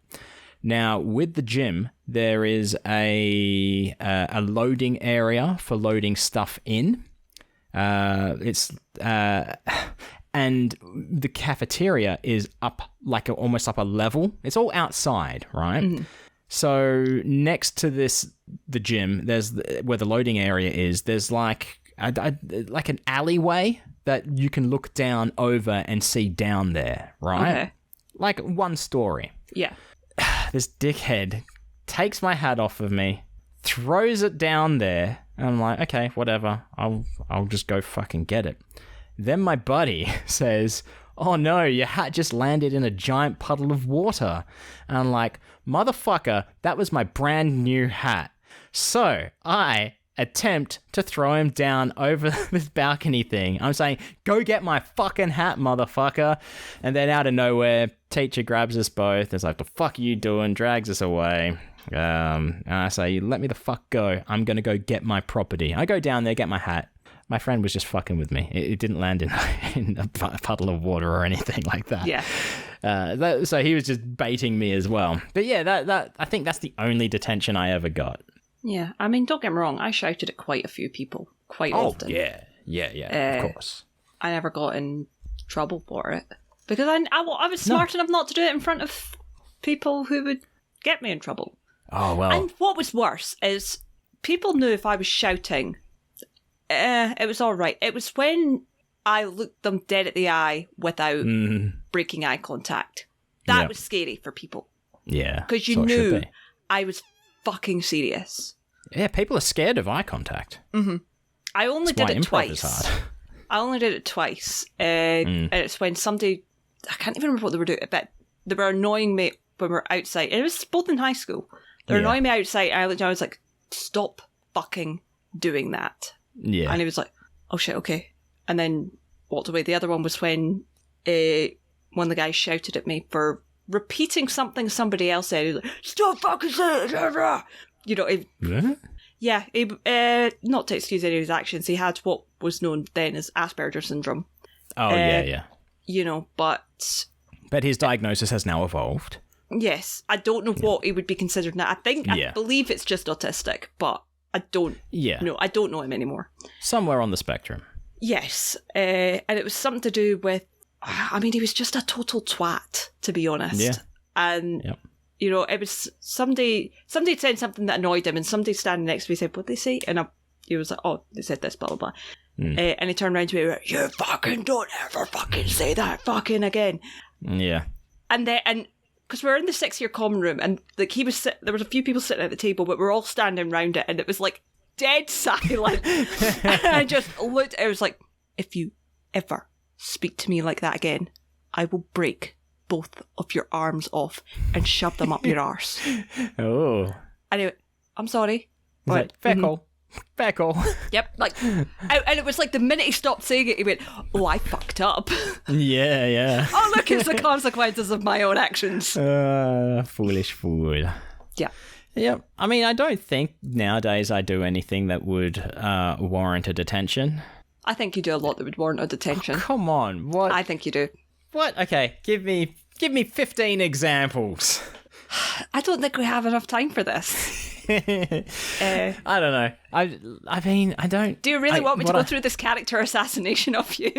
Now, with the gym, there is a loading area for loading stuff in. And the cafeteria is up, like almost up a level. It's all outside, right? So next to the gym, there's where the loading area is. There's like an alleyway that you can look down over and see down there, right? Okay. Like one story. Yeah. This dickhead takes my hat off of me, throws it down there, and I'm like, okay, whatever. I'll just go fucking get it. Then my buddy says, oh no, your hat just landed in a giant puddle of water. And I'm like, motherfucker, that was my brand new hat. So I attempt to throw him down over this balcony thing. I'm saying, go get my fucking hat, motherfucker. And then out of nowhere, teacher grabs us both. It's like, the fuck are you doing? Drags us away. And I say, let me the fuck go. I'm going to go get my property. I go down there, get my hat. My friend was just fucking with me. It didn't land in a puddle of water or anything like that. Yeah. So he was just baiting me as well. But yeah, that I think that's the only detention I ever got. Yeah, I mean, don't get me wrong. I shouted at quite a few people quite often. Yeah, of course. I never got in trouble for it because I was smart enough not to do it in front of people who would get me in trouble. Oh, well. And what was worse is people knew if I was shouting, it was all right. It was when I looked them dead at the eye without breaking eye contact. That was scary for people. Yeah. Because you knew I was fucking serious. Yeah, people are scared of eye contact. Mm-hmm. I only did it twice. Is hard. I only did it twice. And it's when somebody, I can't even remember what they were doing, but they were annoying me when we were outside. And it was both in high school. They were annoying me outside, and I looked down, I was like, stop fucking doing that. Yeah. And he was like, oh shit, okay. And then walked away. The other one was when one of the guys shouted at me for repeating something somebody else said. He was like, stop fucking saying it. You know, yeah, not to excuse any of his actions, he had what was known then as Asperger's syndrome. Oh, yeah. You know, but his diagnosis has now evolved. Yes, I don't know what he would be considered now. I believe it's just autistic, but I don't know. I don't know him anymore. Somewhere on the spectrum. Yes, and it was something to do with, I mean, he was just a total twat, to be honest. Yeah. And, you know, it was somebody had said something that annoyed him, and somebody standing next to me said, what'd they say? And he was like, oh, they said this, blah, blah, blah. And he turned around to me and went, you fucking don't ever fucking say that fucking again. Yeah. And because we're in the 6-year common room, and like there was a few people sitting at the table, but we're all standing around it, and it was like dead silent. And I just looked, I was like, if you ever speak to me like that again, I will break both of your arms off and shove them up your arse. Oh. And he went, I'm sorry. He's like, Feckle. Feckle. Yep. Like, and it was like the minute he stopped saying it, he went, oh, I fucked up. Yeah. Oh, look, it's the consequences of my own actions. Foolish fool. Yeah. Yep. I mean, I don't think nowadays I do anything that would warrant a detention. I think you do a lot that would warrant a detention. Oh, come on. What? I think you do. What? Okay, give me 15 examples. I don't think we have enough time for this. I don't know. I mean, I don't... Do you really want me to go through this character assassination of you?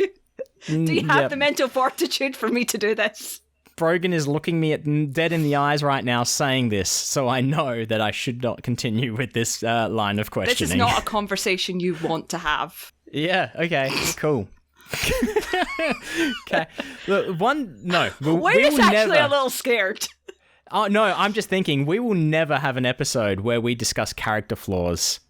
Do you have the mental fortitude for me to do this? Brogan is looking me dead in the eyes right now saying this, so I know that I should not continue with this line of questioning. This is not a conversation you want to have. Yeah, okay, cool. Okay. Look, we're just actually a little scared. Oh, no, I'm just thinking we will never have an episode where we discuss character flaws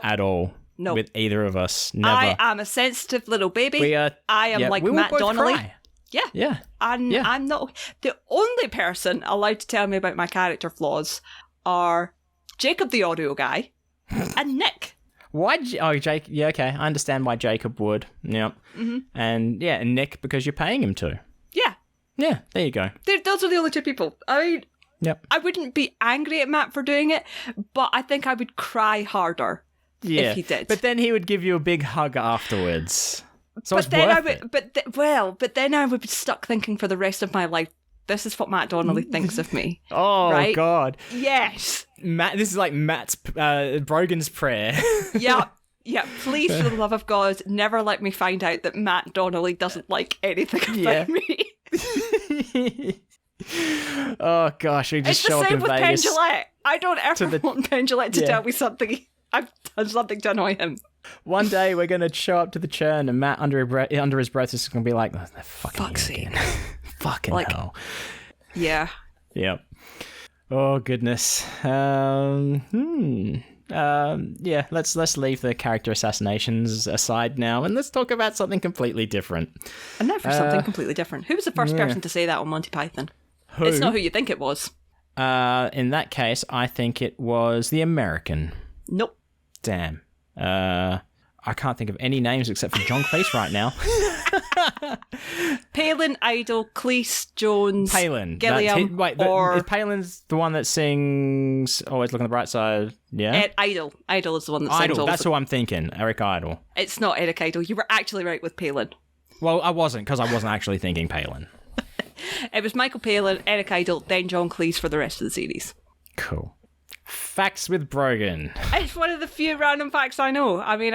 at all with either of us. Never. I am a sensitive little baby. I am like Matt Donnelly. Cry. Yeah. I'm not... The only person allowed to tell me about my character flaws are Jacob the audio guy and Nick. Why? Jake. Yeah, okay. I understand why Jacob would. Yeah. Mm-hmm. And Nick because you're paying him to. Yeah. Yeah, there you go. Those are the only two people. I mean, I wouldn't be angry at Matt for doing it, but I think I would cry harder if he did. But then he would give you a big hug afterwards. So but then I would be stuck thinking for the rest of my life, this is what Matt Donnelly thinks of me. Oh, right? God. Yes. Matt, this is like Brogan's prayer. Yeah. Please, for the love of God, never let me find out that Matt Donnelly doesn't like anything about me. Oh, gosh. We just it's show the up same in with Vegas. Pendulette. I don't ever want Pendulette to tell me something. I've done something to annoy him. One day we're going to show up to the churn and Matt under his breath is going to be like, oh, fuck's sake. Fucking hell. Yeah. Yep. Oh, goodness. Let's leave the character assassinations aside now and let's talk about something completely different. And now for something completely different. Who was the first person to say that on Monty Python? Who? It's not who you think it was. In that case, I think it was the American. Nope. Damn. I can't think of any names except for John Cleese right now. Palin, Idol, Cleese, Jones, Gilliam, is Palin's the one that sings Always Look on the Bright Side? Yeah? Idol. Idol is the one that sings Idol, that's who I'm thinking. Eric Idle. It's not Eric Idle. You were actually right with Palin. Well, I wasn't, because I wasn't actually thinking Palin. It was Michael Palin, Eric Idle, then John Cleese for the rest of the series. Cool. Facts with Brogan. It's one of the few random facts I know. I mean,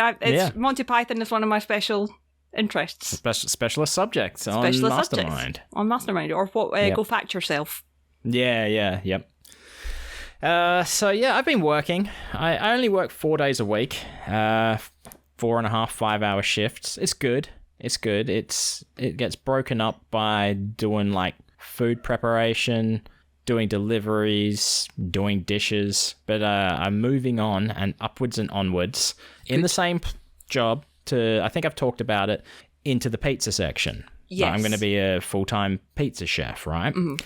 Monty Python is one of my special interests. Specialist subjects on Mastermind. On Mastermind, or what? Go fact yourself. Yeah, yep. So yeah, I've been working. I only work 4 days a week. 4.5, 5 hour shifts. It's good. It gets broken up by doing like food preparation, doing deliveries, doing dishes. But I'm moving on and upwards and onwards in the same job to, I think I've talked about it, into the pizza section. Yes. So I'm going to be a full-time pizza chef, right? Mm-hmm.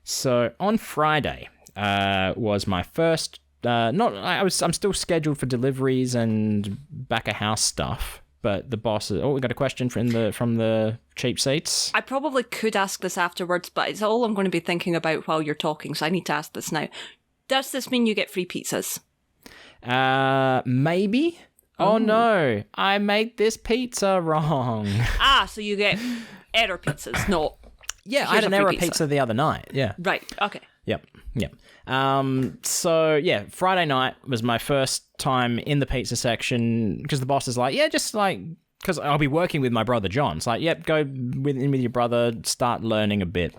So on Friday was my first. I'm still scheduled for deliveries and back of house stuff. But the boss is... Oh, we got a question from the cheap seats. I probably could ask this afterwards, but it's all I'm going to be thinking about while you're talking, so I need to ask this now. Does this mean you get free pizzas? Maybe. Oh no, I made this pizza wrong. So you get error pizzas, no. Yeah, I had an error pizza the other night, yeah. Right, okay. Yep. So yeah, Friday night was my first time in the pizza section because the boss is like, yeah, just like, because I'll be working with my brother John. It's like, yep, go in with your brother, start learning a bit.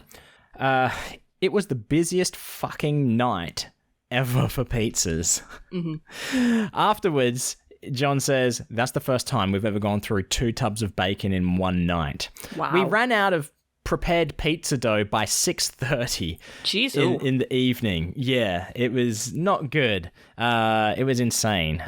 It was the busiest fucking night ever for pizzas. Mm-hmm. Afterwards, John says, that's the first time we've ever gone through 2 tubs of bacon in one night. Wow. We ran out of prepared pizza dough by 6:30 in the evening. Yeah, it was not good. It was insane.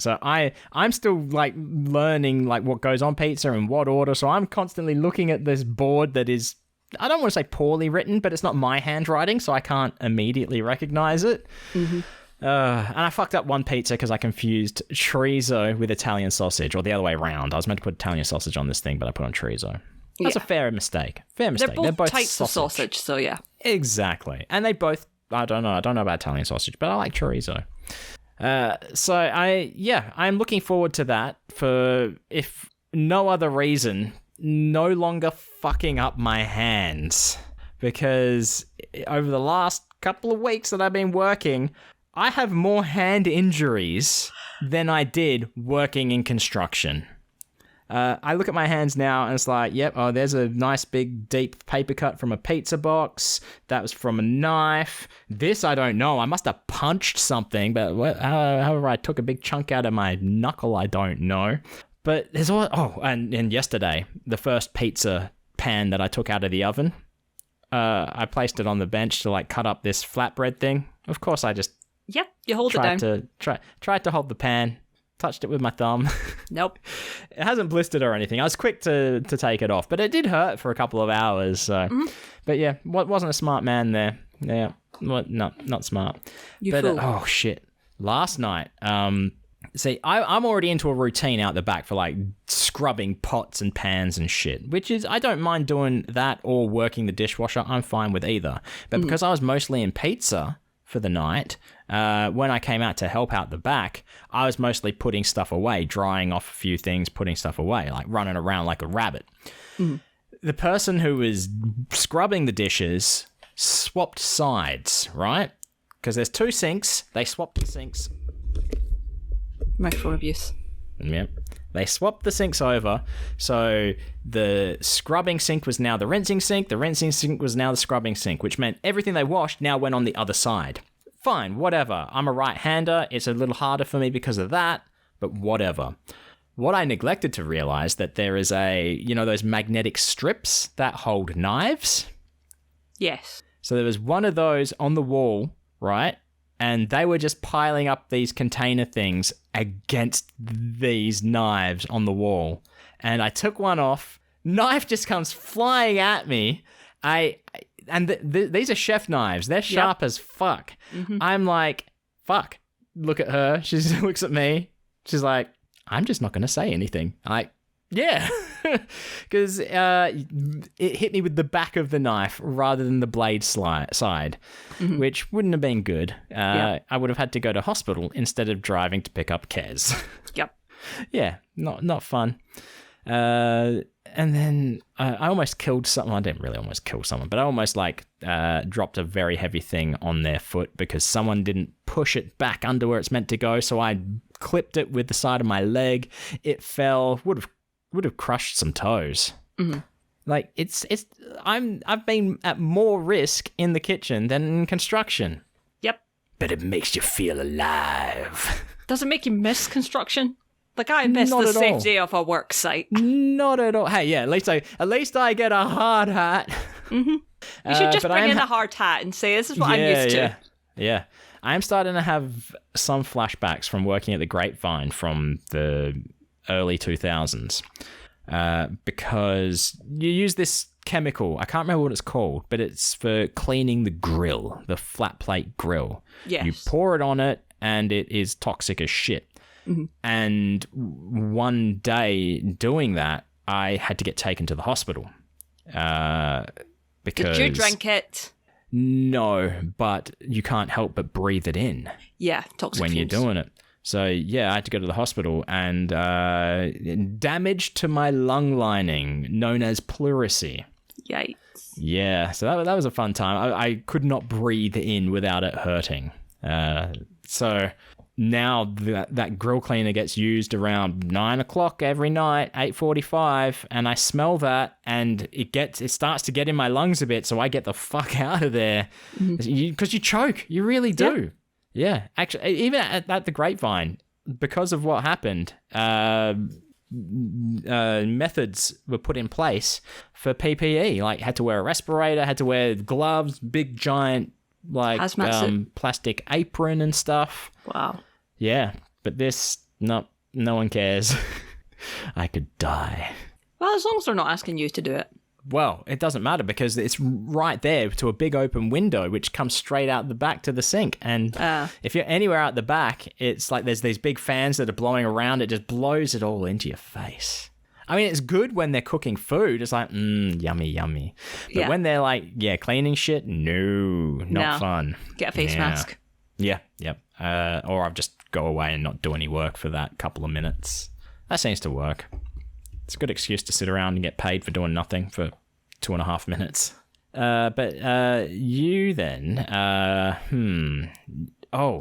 So I'm still like learning like what goes on pizza and what order. So I'm constantly looking at this board that is, I don't want to say poorly written, but it's not my handwriting, so I can't immediately recognize it. Mm-hmm. And I fucked up one pizza because I confused chorizo with Italian sausage, or the other way around. I was meant to put Italian sausage on this thing, but I put on chorizo. That's a fair mistake. They're both types of sausage, so yeah. Exactly. And they both, I don't know about Italian sausage, but I like chorizo. So I'm looking forward to that for, if no other reason, no longer fucking up my hands. Because over the last couple of weeks that I've been working, I have more hand injuries than I did working in construction. I look at my hands now and it's like, yep, there's a nice big deep paper cut from a pizza box. That was from a knife. This, I don't know. I must have punched something, but however I took a big chunk out of my knuckle, I don't know. But there's and yesterday, the first pizza pan that I took out of the oven, I placed it on the bench to like cut up this flatbread thing. Of course, I just you hold it down. Tried to hold the pan. Touched it with my thumb. Nope. It hasn't blistered or anything. I was quick to take it off, but it did hurt for a couple of hours. So, But yeah, wasn't a smart man there. Yeah, not smart. Fool. Shit! Last night, see, I'm already into a routine out the back for like scrubbing pots and pans and shit, which is, I don't mind doing that or working the dishwasher. I'm fine with either. But because I was mostly in pizza for the night, when I came out to help out the back, I was mostly putting stuff away, drying off a few things, putting stuff away, like running around like a rabbit. The person who was scrubbing the dishes swapped sides, right? Because there's 2 sinks. They swapped the sinks. Microphone abuse. Yep. They swapped the sinks over, so the scrubbing sink was now the rinsing sink was now the scrubbing sink, which meant everything they washed now went on the other side. Fine, whatever. I'm a right-hander. It's a little harder for me because of that, but whatever. What I neglected to realize that there is those magnetic strips that hold knives? Yes. So there was one of those on the wall, right? And they were just piling up these container things against these knives on the wall. And I took one off. Knife just comes flying at me. These are chef knives. They're sharp as fuck. Mm-hmm. I'm like, fuck. Look at her. She looks at me. She's like, I'm just not going to say anything. I'm like, yeah. Because it hit me with the back of the knife rather than the blade side, which wouldn't have been good. I would have had to go to hospital instead of driving to pick up Kez. Yep. Yeah, not fun. And then I almost killed someone. I didn't really almost kill someone, but I almost dropped a very heavy thing on their foot because someone didn't push it back under where it's meant to go. So I clipped it with the side of my leg. It fell. Would have crushed some toes. Mm-hmm. Like I've been at more risk in the kitchen than in construction. Yep. but it makes you feel alive. Does it make you miss construction? Like, I miss the safety of a work site. Not at all. Hey, yeah, at least I get a hard hat. Mm-hmm. You should just bring in a hard hat and say, this is what I'm used to. Yeah. I'm starting to have some flashbacks from working at the Grapevine from the early 2000s. Because you use this chemical, I can't remember what it's called, but it's for cleaning the grill, the flat plate grill. Yes. You pour it on it, and it is toxic as shit. Mm-hmm. And one day doing that, I had to get taken to the hospital. Because did you drink it? No, but you can't help but breathe it in. Yeah, toxic when fumes. You're doing it. So, yeah, I had to go to the hospital, and damage to my lung lining, known as pleurisy. Yikes. Yeah, so that was a fun time. I could not breathe in without it hurting. So now that grill cleaner gets used around 9 o'clock every night, 8:45, and I smell that, and it starts to get in my lungs a bit, so I get the fuck out of there. Because you choke. You really do. Yeah. Actually, even at the Grapevine, because of what happened, methods were put in place for PPE. Like, had to wear a respirator, had to wear gloves, big giant plastic apron and stuff. Wow. Yeah, but this, no one cares. I could die. Well, as long as they're not asking you to do it. Well, it doesn't matter because it's right there to a big open window which comes straight out the back to the sink. And if you're anywhere out the back, it's like there's these big fans that are blowing around. It just blows it all into your face. I mean, it's good when they're cooking food. It's like, yummy, yummy. But when they're like, cleaning shit, not fun. Get a face mask. Yeah, yep. Or I'll just go away and not do any work for that couple of minutes. That seems to work. It's a good excuse to sit around and get paid for doing nothing for 2.5 minutes. But you then,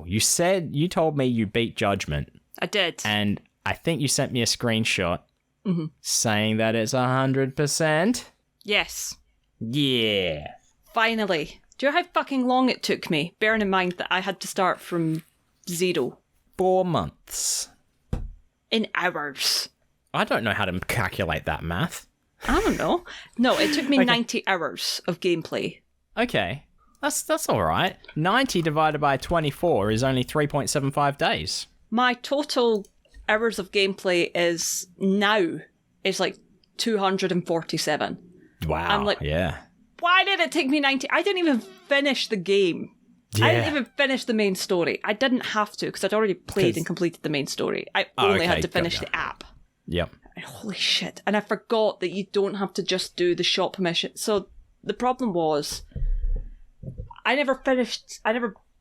you told me you beat Judgment. I did. And I think you sent me a screenshot saying that it's 100%. Yes. Yeah. Finally. Do you know how fucking long it took me? Bearing in mind that I had to start from 0. 4 months. In hours. I don't know how to calculate that math. I don't know. No, it took me 90 hours of gameplay. Okay. That's all right. 90 divided by 24 is only 3.75 days. My total hours of gameplay is like 247. Wow. I'm like, yeah. Why did it take me 90? I didn't even finish the game. Yeah. I didn't even finish the main story. I didn't have to because I'd already played and completed the main story. I only had to finish the app. Yep. And holy shit. And I forgot that you don't have to just do the shop mission. So the problem was I never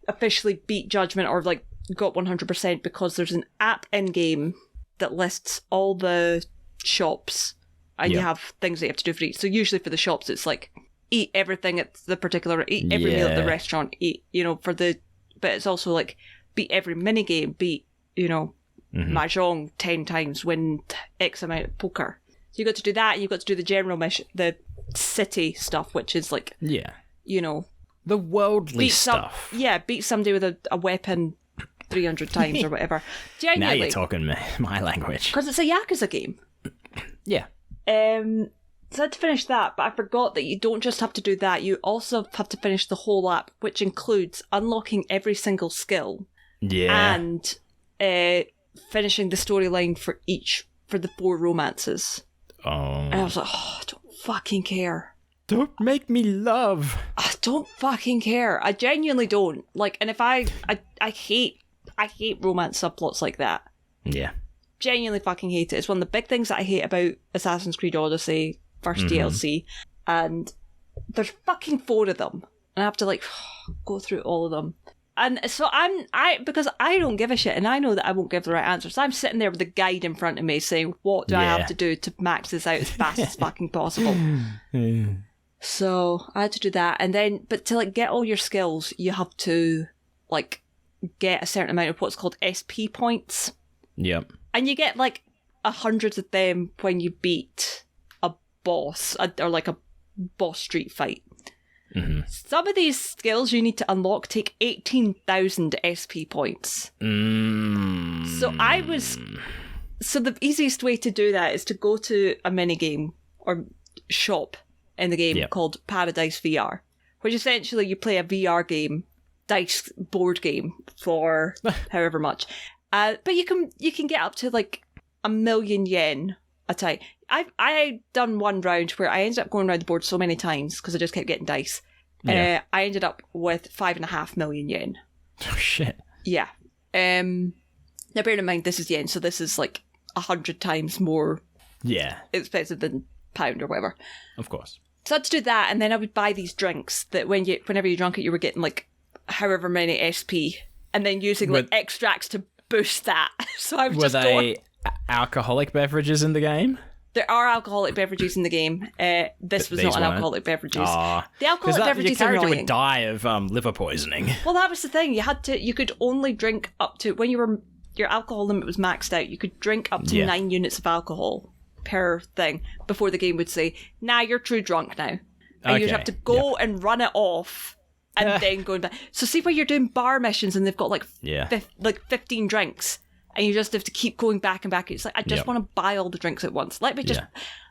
officially beat Judgment or like got 100% because there's an app in game that lists all the shops and you have things that you have to do for each. So usually for the shops it's like eat everything at the particular, eat every meal at the restaurant, eat, but it's also like beat every minigame, beat, Mahjong 10 times, win X amount of poker. So you got to do that, and you got to do the general mission, the city stuff, which is like, the worldly stuff. Beat somebody with a weapon 300 times or whatever. Genuinely. Now you're talking my language. Because it's a Yakuza game. Yeah. So I had to finish that, but I forgot that you don't just have to do that, you also have to finish the whole app, which includes unlocking every single skill. Yeah. And finishing the storyline for the 4 romances. Oh. And I was like, I don't fucking care. Don't make me love. I don't fucking care. I genuinely don't. Like, and if I hate romance subplots like that. Yeah. Genuinely fucking hate it. It's one of the big things that I hate about Assassin's Creed Odyssey, first DLC, and there's fucking 4 of them. And I have to go through all of them. And so because I don't give a shit, and I know that I won't give the right answer. So I'm sitting there with the guide in front of me saying, what do I have to do to max this out as fast as fucking possible? So I had to do that. And then, but to get all your skills, you have to get a certain amount of what's called SP points. Yep. And you get 100 of them when you beat a boss or a boss street fight. Some of these skills you need to unlock take 18,000 SP points. So the easiest way to do that is to go to a minigame or shop in the game called Paradise VR, which essentially you play a VR game, dice board game for however much. But you can get up to like 1,000,000 yen a time. I done one round where I ended up going around the board so many times because I just kept getting dice. I ended up with 5.5 million yen. Oh shit. Yeah. Now bear in mind this is yen, so this is like 100 times more expensive than pound or whatever. Of course. So I had to do that, and then I would buy these drinks that whenever you drank it, you were getting like however many SP, and then using like extracts to boost that. So I was Were they alcoholic beverages in the game? There are alcoholic beverages in the game. This was not an alcoholic beverages. The alcoholic beverages your are character annoying. would die of liver poisoning. Well, that was the thing. You could only drink up to when your alcohol limit was maxed out. You could drink up to 9 units of alcohol per thing before the game would say, "Nah, you're true drunk now," and you'd have to go and run it off, and then go back. So see where you're doing bar missions and they've got like 15 drinks. And you just have to keep going back and back. It's like, I just want to buy all the drinks at once. Let me just...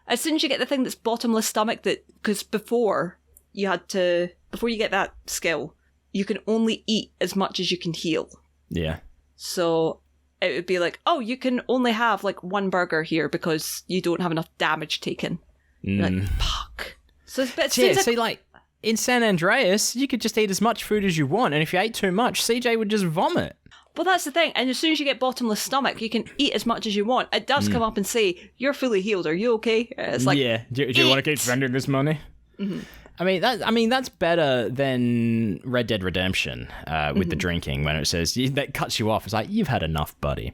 As soon as you get the thing that's bottomless stomach, because before you get that skill, you can only eat as much as you can heal. Yeah. So it would be like, oh, you can only have like one burger here because you don't have enough damage taken. You're like, fuck. So see, like in San Andreas, you could just eat as much food as you want. And if you ate too much, CJ would just vomit. Well, that's the thing. And as soon as you get bottomless stomach, you can eat as much as you want. It does come up and say, "You're fully healed. Are you okay?" It's like, do you want to keep spending this money? Mm-hmm. I mean, that's better than Red Dead Redemption with the drinking when it says that cuts you off. It's like, you've had enough, buddy.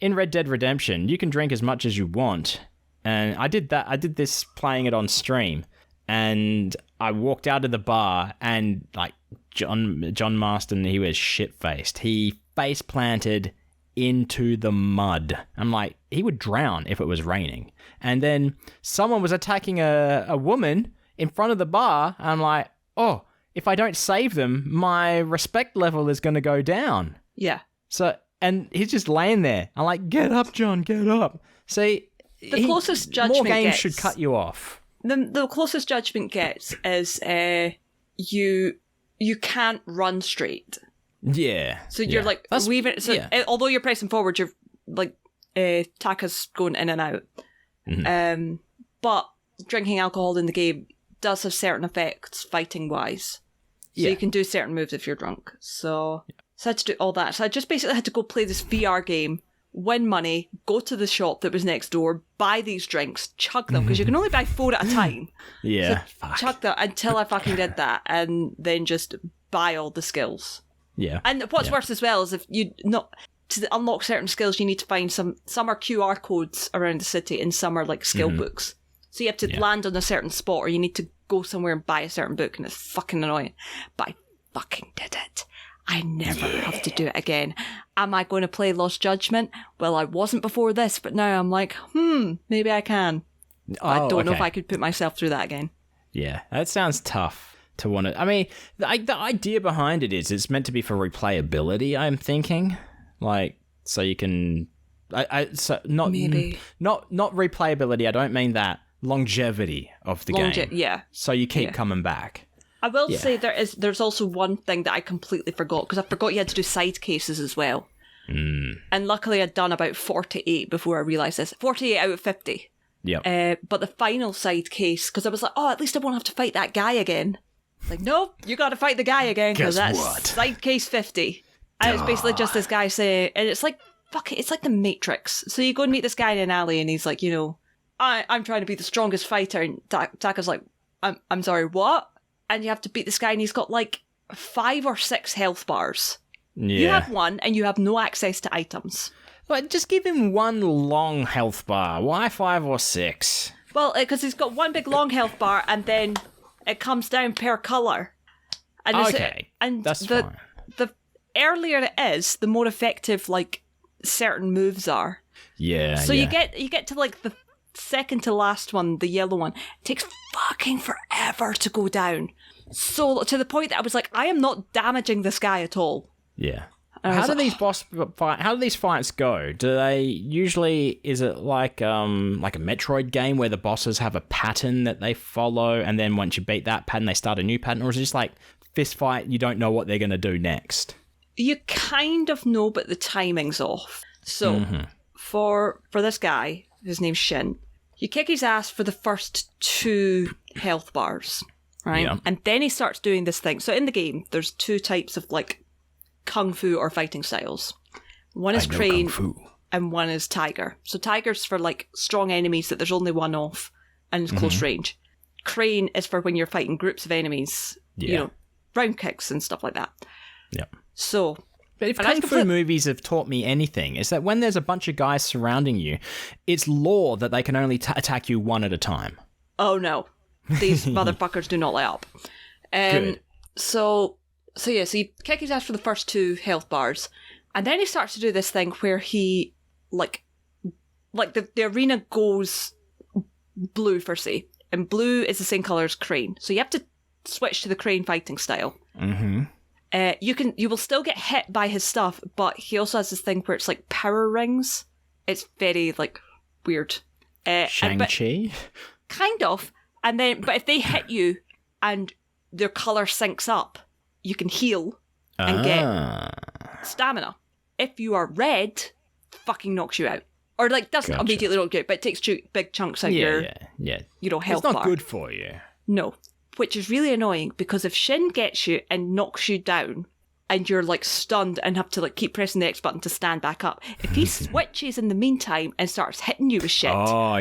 In Red Dead Redemption, you can drink as much as you want, and I did that. I did this playing it on stream, and I walked out of the bar, and like John Marston, he was shit faced. He face planted into the mud. I'm like, he would drown if it was raining. And then someone was attacking a woman in front of the bar. And I'm like, oh, if I don't save them, my respect level is going to go down. Yeah. So, and he's just laying there. I'm like, get up, John, get up. See, the closest judgment more games gets, should cut you off. The closest judgment gets is you can't run straight. Yeah. So you're like weaving. So although you're pressing forward, you're like Taka's going in and out. Mm-hmm. But drinking alcohol in the game does have certain effects fighting wise. So you can do certain moves if you're drunk. So I had to do all that. So I just basically had to go play this VR game, win money, go to the shop that was next door, buy these drinks, chug them because you can only buy 4 at a time. Yeah. So chug them until I fucking did that, and then just buy all the skills. Yeah. And what's worse as well is if you to unlock certain skills, you need to find some are QR codes around the city and some are like skill books. So you have to land on a certain spot or you need to go somewhere and buy a certain book, and it's fucking annoying. But I fucking did it. I never have to do it again. Am I going to play Lost Judgment? Well, I wasn't before this, but now I'm like, maybe I can. I don't know if I could put myself through that again. Yeah, that sounds tough. To want to, I mean, the idea behind it is it's meant to be for replayability. I'm thinking, like, so you can, so not replayability. I don't mean that. Longevity of the game. Yeah. So you keep coming back. I will say there's also one thing that I completely forgot because I forgot you had to do side cases as well. And luckily I'd done about 48 before I realised this. 48 out of 50. Yeah. But the final side case, because I was like, oh, at least I won't have to fight that guy again. Like, nope, you got to fight the guy again because that's side case 50. And it's basically just this guy saying, and it's like, fuck it, it's like the Matrix. So you go and meet this guy in an alley and he's like, I'm trying to be the strongest fighter. And Taka's like, I'm sorry, what? And you have to beat this guy and he's got like 5 or 6 health bars. Yeah. You have one and you have no access to items. But just give him one long health bar. Why 5 or 6? Well, because he's got one big long health bar and then it comes down per colour. And that's fine. The earlier it is, the more effective like certain moves are. Yeah. So you get to like the second to last one, the yellow one, takes fucking forever to go down. So, to the point that I was like, I am not damaging this guy at all. Yeah. How do these fights go? Do they usually, is it like a Metroid game where the bosses have a pattern that they follow, and then once you beat that pattern, they start a new pattern, or is it just like fist fight, you don't know what they're going to do next? You kind of know, but the timing's off. So, for this guy, his name's Shin, you kick his ass for the first 2 health bars, right? Yeah. And then he starts doing this thing. So in the game, there's 2 types of like kung fu or fighting styles. One is crane and one is tiger. So tiger's for like strong enemies that there's only one of and it's close range. Crane is for when you're fighting groups of enemies, you know, round kicks and stuff like that. Yeah. So, but if kung fu movies have taught me anything, is that when there's a bunch of guys surrounding you, it's law that they can only attack you one at a time. Oh no, these motherfuckers do not let up. Good. So you kick his ass for the first 2 health bars, and then he starts to do this thing where he, like the arena goes blue for say, and blue is the same colour as crane. So you have to switch to the crane fighting style. Mm-hmm. You will still get hit by his stuff, but he also has this thing where it's like power rings. It's very like weird. Shang-Chi? Kind of. And then, but if they hit you and their colour syncs up, you can heal and get stamina. If you are red, fucking knocks you out. Or like doesn't immediately knock you out, but it takes big chunks out your health bar. It's not good for you. No. Which is really annoying because if Shin gets you and knocks you down and you're like stunned and have to like keep pressing the X button to stand back up, if he switches in the meantime and starts hitting you with shit,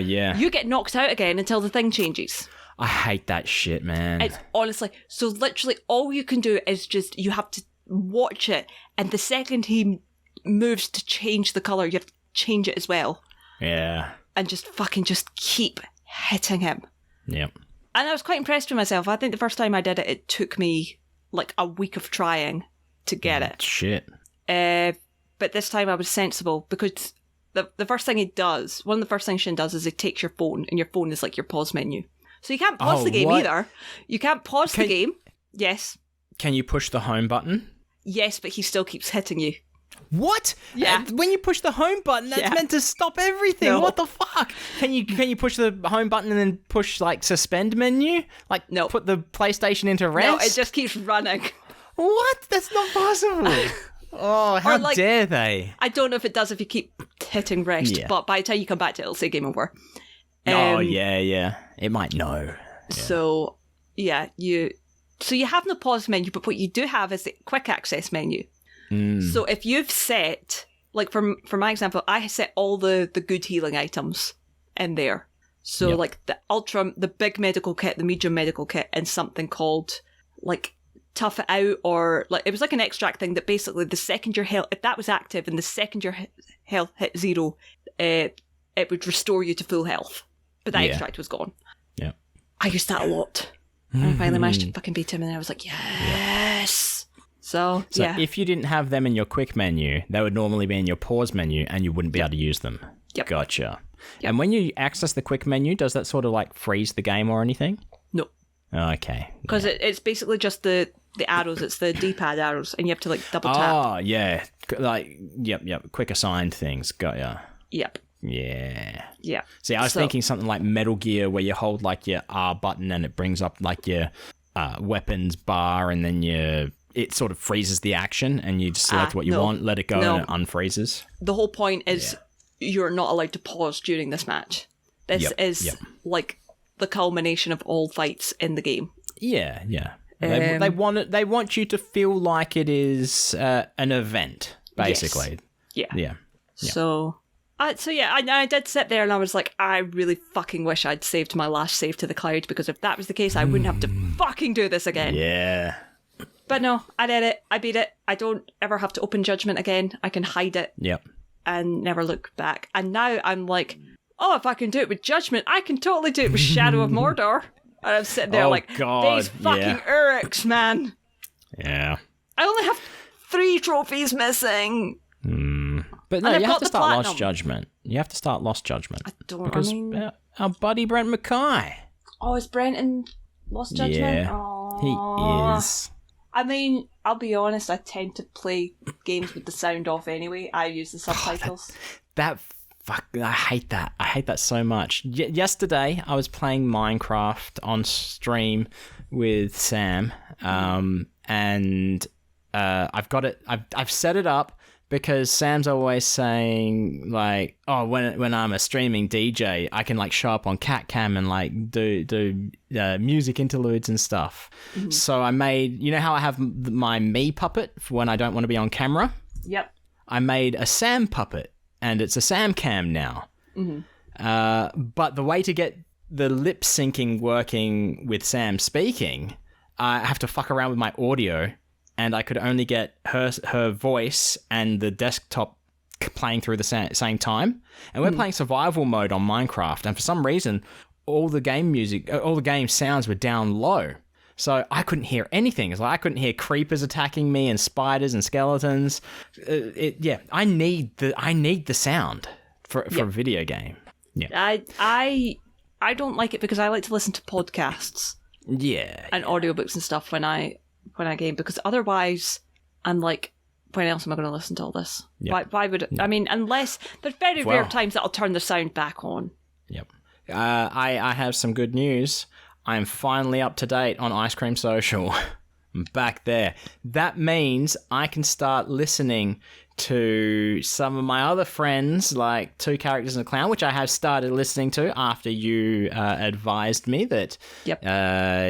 you get knocked out again until the thing changes. I hate that shit, man. It's honestly, so literally all you can do is just, you have to watch it, and the second he moves to change the colour, you have to change it as well. Yeah. And just keep hitting him. Yep. And I was quite impressed with myself. I think the first time I did it, it took me like a week of trying to get it. Shit. But this time I was sensible because the first thing he does, one of the first things Shin does is he takes your phone, and your phone is like your pause menu. So you can't pause the game either. You can't pause the game. Yes. Can you push the home button? Yes, but he still keeps hitting you. What? Yeah. When you push the home button, that's meant to stop everything. No. What the fuck? Can you push the home button and then push like suspend menu? Like put the PlayStation into rest? No, it just keeps running. What? That's not possible. Oh, how dare they? I don't know if it does if you keep hitting rest, but by the time you come back to it, it'll say game over. Yeah. It might know. Yeah. So, you have no pause menu, but what you do have is the quick access menu. So if you've set, like for my example, I set all the good healing items in there. So like the big medical kit, the medium medical kit, and something called like Tough It Out, or like it was like an extract thing that basically the second your health, if that was active and the second your health hit 0, it would restore you to full health. But that extract was gone. Yeah. I used that a lot. And I finally managed to fucking beat him, and I was like, yes! So if you didn't have them in your quick menu, they would normally be in your pause menu, and you wouldn't be able to use them. Yep. Gotcha. Yep. And when you access the quick menu, does that sort of like freeze the game or anything? No. Okay. Because it's basically just the arrows, it's the D-pad arrows, and you have to like double tap. Oh, yeah. Like, yep. Quick assigned things. Got ya. Yep. Yeah. Yeah. See, I was thinking something like Metal Gear, where you hold like your R button and it brings up like your weapons bar, and then it sort of freezes the action, and you just select what you want, let it go, and it unfreezes. The whole point is you're not allowed to pause during this match. This is like the culmination of all fights in the game. Yeah. They want you to feel like it is an event, basically. Yes. Yeah. So I did sit there and I was like, I really fucking wish I'd saved my last save to the cloud, because if that was the case, I wouldn't have to fucking do this again. Yeah. But no, I did it. I beat it. I don't ever have to open Judgment again. I can hide it. Yep. And never look back. And now I'm like, oh, if I can do it with Judgment, I can totally do it with Shadow of Mordor. And I'm sitting there these fucking Uruks, man. Yeah. I only have 3 trophies missing. But no, you have to start Lost Judgment. You have to start Lost Judgment. I don't. our buddy Brent Mackay. Oh, is Brent in Lost Judgment? Yeah, Aww. he is. I mean, I'll be honest, I tend to play games with the sound off anyway. I use the subtitles. I hate that. I hate that so much. Yesterday, I was playing Minecraft on stream with Sam, and I've got it. I've set it up because Sam's always saying like, "Oh, when I'm a streaming DJ, I can like show up on Cat Cam and like do music interludes and stuff." Mm-hmm. So I made, you know how I have my me puppet for when I don't want to be on camera? Yep. I made a Sam puppet, and it's a Sam Cam now. Mm-hmm. But the way to get the lip syncing working with Sam speaking, I have to fuck around with my audio. And I could only get her voice and the desktop playing through the same time. And we're playing survival mode on Minecraft. And for some reason, all the game sounds were down low. So I couldn't hear anything. It's like I couldn't hear creepers attacking me and spiders and skeletons. I need the sound for a video game. Yeah. I don't like it because I like to listen to podcasts. Yeah. And audiobooks and stuff when I game, because otherwise I'm like, when else am I going to listen to all this? Yep. Why would it? I mean, unless there's very rare times that I'll turn the sound back on. Yep. I have some good news. I'm finally up to date on Ice Cream Social. I'm back there. That means I can start listening to some of my other friends, like Two Characters and a Clown, which I have started listening to after you advised me that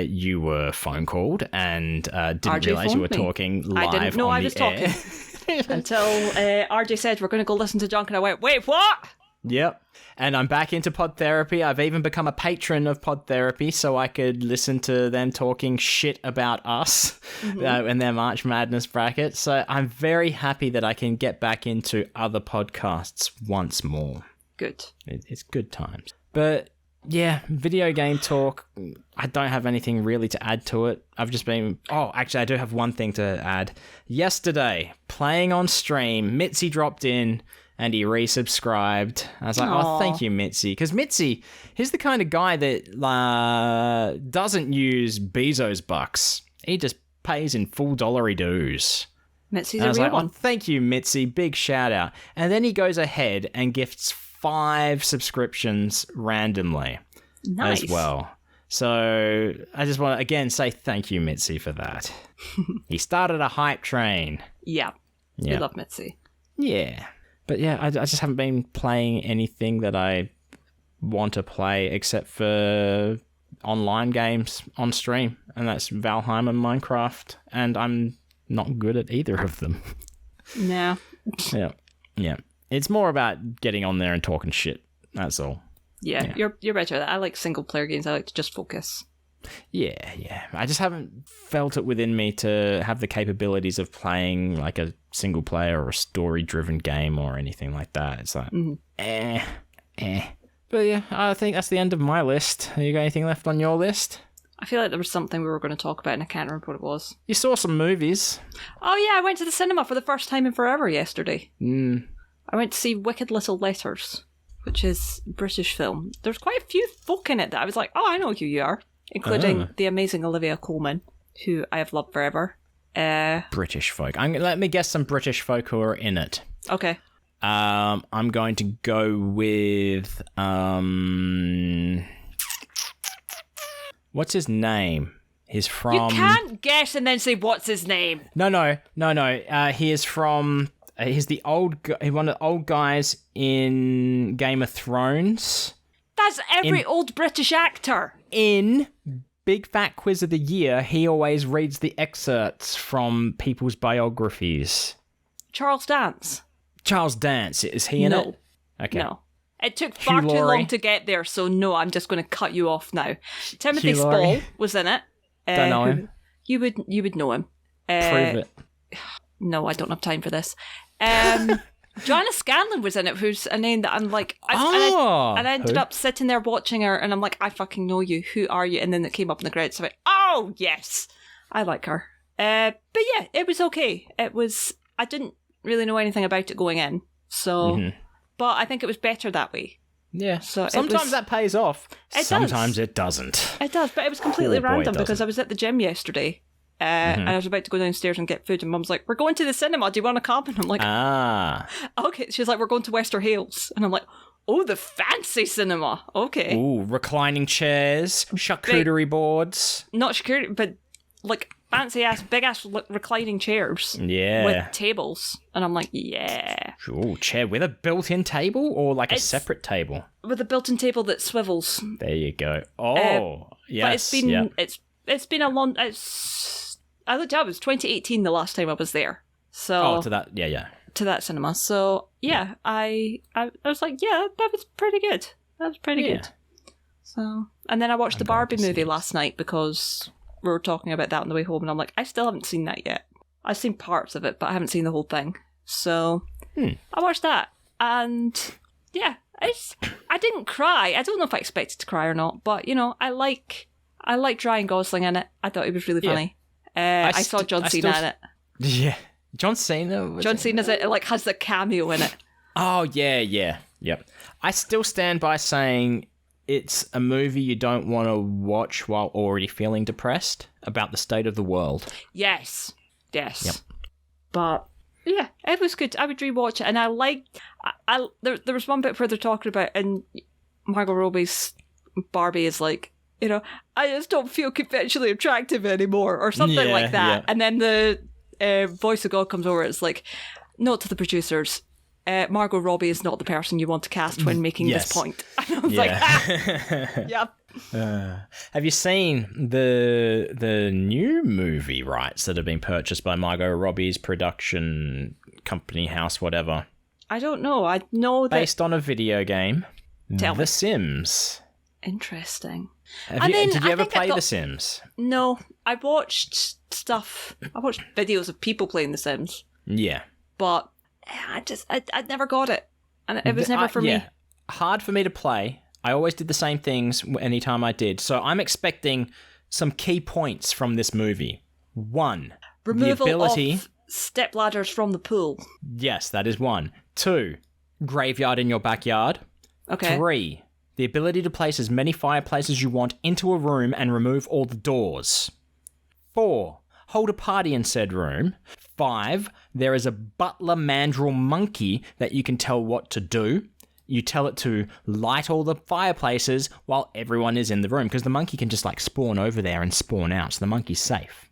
you were phone called and didn't RJ realise you were me. talking live I didn't know on I was the air. talking until RJ said we're going to go listen to Junk, and I went, wait, what? Yep. And I'm back into Pod Therapy. I've even become a patron of Pod Therapy so I could listen to them talking shit about us in their March Madness bracket. So I'm very happy that I can get back into other podcasts once more. Good. It's good times. But yeah, video game talk, I don't have anything really to add to it. I've just been... Oh, actually, I do have one thing to add. Yesterday, playing on stream, Mitzi dropped in... and he resubscribed. I was like, oh, thank you, Mitzi. Because Mitzi, he's the kind of guy that doesn't use Bezos bucks. He just pays in full dollary dues. Mitzi's a real one. Oh, thank you, Mitzi. Big shout out. And then he goes ahead and gifts 5 subscriptions randomly as well. So I just want to, again, say thank you, Mitzi, for that. He started a hype train. Yeah. We love Mitzi. Yeah. But yeah, I just haven't been playing anything that I want to play except for online games on stream. And that's Valheim and Minecraft. And I'm not good at either of them. No. Yeah. It's more about getting on there and talking shit. That's all. Yeah. You're better at that. I like single player games. I like to just focus. Yeah. I just haven't felt it within me to have the capabilities of playing like a single player or a story-driven game or anything like that. It's like, But yeah, I think that's the end of my list. You got anything left on your list? I feel like there was something we were going to talk about and I can't remember what it was. You saw some movies. Oh yeah, I went to the cinema for the first time in forever yesterday. I went to see Wicked Little Letters, which is a British film. There's quite a few folk in it that I was like, oh, I know who you are. Including the amazing Olivia Colman, who I have loved forever. British folk. Let me guess some British folk who are in it. Okay. I'm going to go with... what's his name? He's from... You can't guess and then say, what's his name? No. He is from... he's the one of the old guys in Game of Thrones. That's every old British actor. In Big Fat Quiz of the Year, he always reads the excerpts from people's biographies. Charles Dance. Charles Dance, is he in it? Okay. No. It took far too long to get there, so no, I'm just going to cut you off now. Timothy Spall was in it. Don't know him. You would know him. Prove it. No, I don't have time for this. Joanna Scanlon was in it, who's a name that I'm like... I ended up sitting there watching her, and I'm like, I fucking know you. Who are you? And then it came up in the credits. I went, oh, yes. I like her. But yeah, it was okay. I didn't really know anything about it going in. So... But I think it was better that way. Yeah. So sometimes that pays off. It Sometimes does. it doesn't. It does, but it was completely Oh, boy, it random because doesn't. I was at the gym yesterday. And I was about to go downstairs and get food, and Mum's like, "We're going to the cinema. Do you want to come?" And I'm like, "Okay." She's like, "We're going to Wester Hales," and I'm like, "Oh, the fancy cinema. Okay." Ooh, reclining chairs, charcuterie boards. Not security, but like fancy ass, big ass reclining chairs. Yeah. With tables, and I'm like, "Yeah." Ooh, chair with a built-in table or like a separate table? With a built-in table that swivels. There you go. Oh, yes. But it's been a long. I looked up. It was 2018 the last time I was there. So to that, yeah. To that cinema. So yeah, I was like, yeah, that was pretty good. That was pretty good. So, and then I watched the Barbie movie last night because we were talking about that on the way home, and I'm like, I still haven't seen that yet. I've seen parts of it, but I haven't seen the whole thing. So I watched that, and yeah, I didn't cry. I don't know if I expected to cry or not, but you know, I like Ryan Gosling in it. I thought he was really funny. I saw John Cena in it. Yeah, John Cena. John Cena's it like has the cameo in it. Oh yeah, yep. I still stand by saying it's a movie you don't want to watch while already feeling depressed about the state of the world. Yes. Yep. But yeah, it was good. I would rewatch it, and I liked. There was one bit where they're talking about, and Margot Robbie's Barbie is like, you know, I just don't feel conventionally attractive anymore, or something like that. Yeah. And then the voice of God comes over. It's like, note to the producers, Margot Robbie is not the person you want to cast when making this point. And I was like, yep. Have you seen the new movie rights that have been purchased by Margot Robbie's production company house, whatever? I don't know. I know that based on a video game, The Sims. Interesting. Did you ever play The Sims? No, I watched stuff. I watched videos of people playing The Sims. Yeah, but I never got it, and it was never for me. Hard for me to play. I always did the same things anytime I did. So I'm expecting some key points from this movie. 1, removal the ability of step ladders from the pool. Yes, that is 1. 2, graveyard in your backyard. Okay. 3, the ability to place as many fireplaces as you want into a room and remove all the doors. 4, hold a party in said room. 5, there is a butler mandrill monkey that you can tell what to do. You tell it to light all the fireplaces while everyone is in the room, because the monkey can just like spawn over there and spawn out, so the monkey's safe.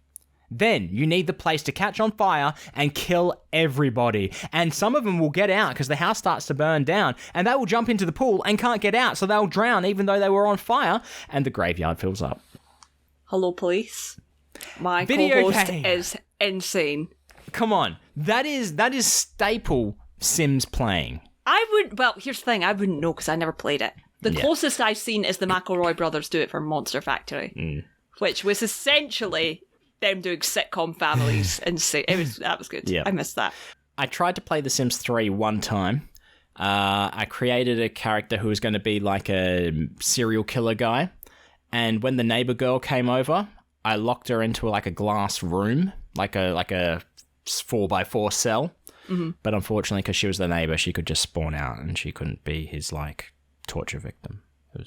Then you need the place to catch on fire and kill everybody. And some of them will get out because the house starts to burn down, and they will jump into the pool and can't get out, so they'll drown even though they were on fire, and the graveyard fills up. Hello, police. My co-host is insane. Come on. That is staple Sims playing. Here's the thing, I wouldn't know because I never played it. The closest I've seen is the McElroy brothers do it for Monster Factory, which was essentially them doing sitcom families, and that was good. Yeah. I missed that. I tried to play The Sims 3 one time. I created a character who was going to be like a serial killer guy, and when the neighbor girl came over, I locked her into like a glass room, like a 4x4 cell. Mm-hmm. But unfortunately, because she was the neighbor, she could just spawn out, and she couldn't be his like torture victim. It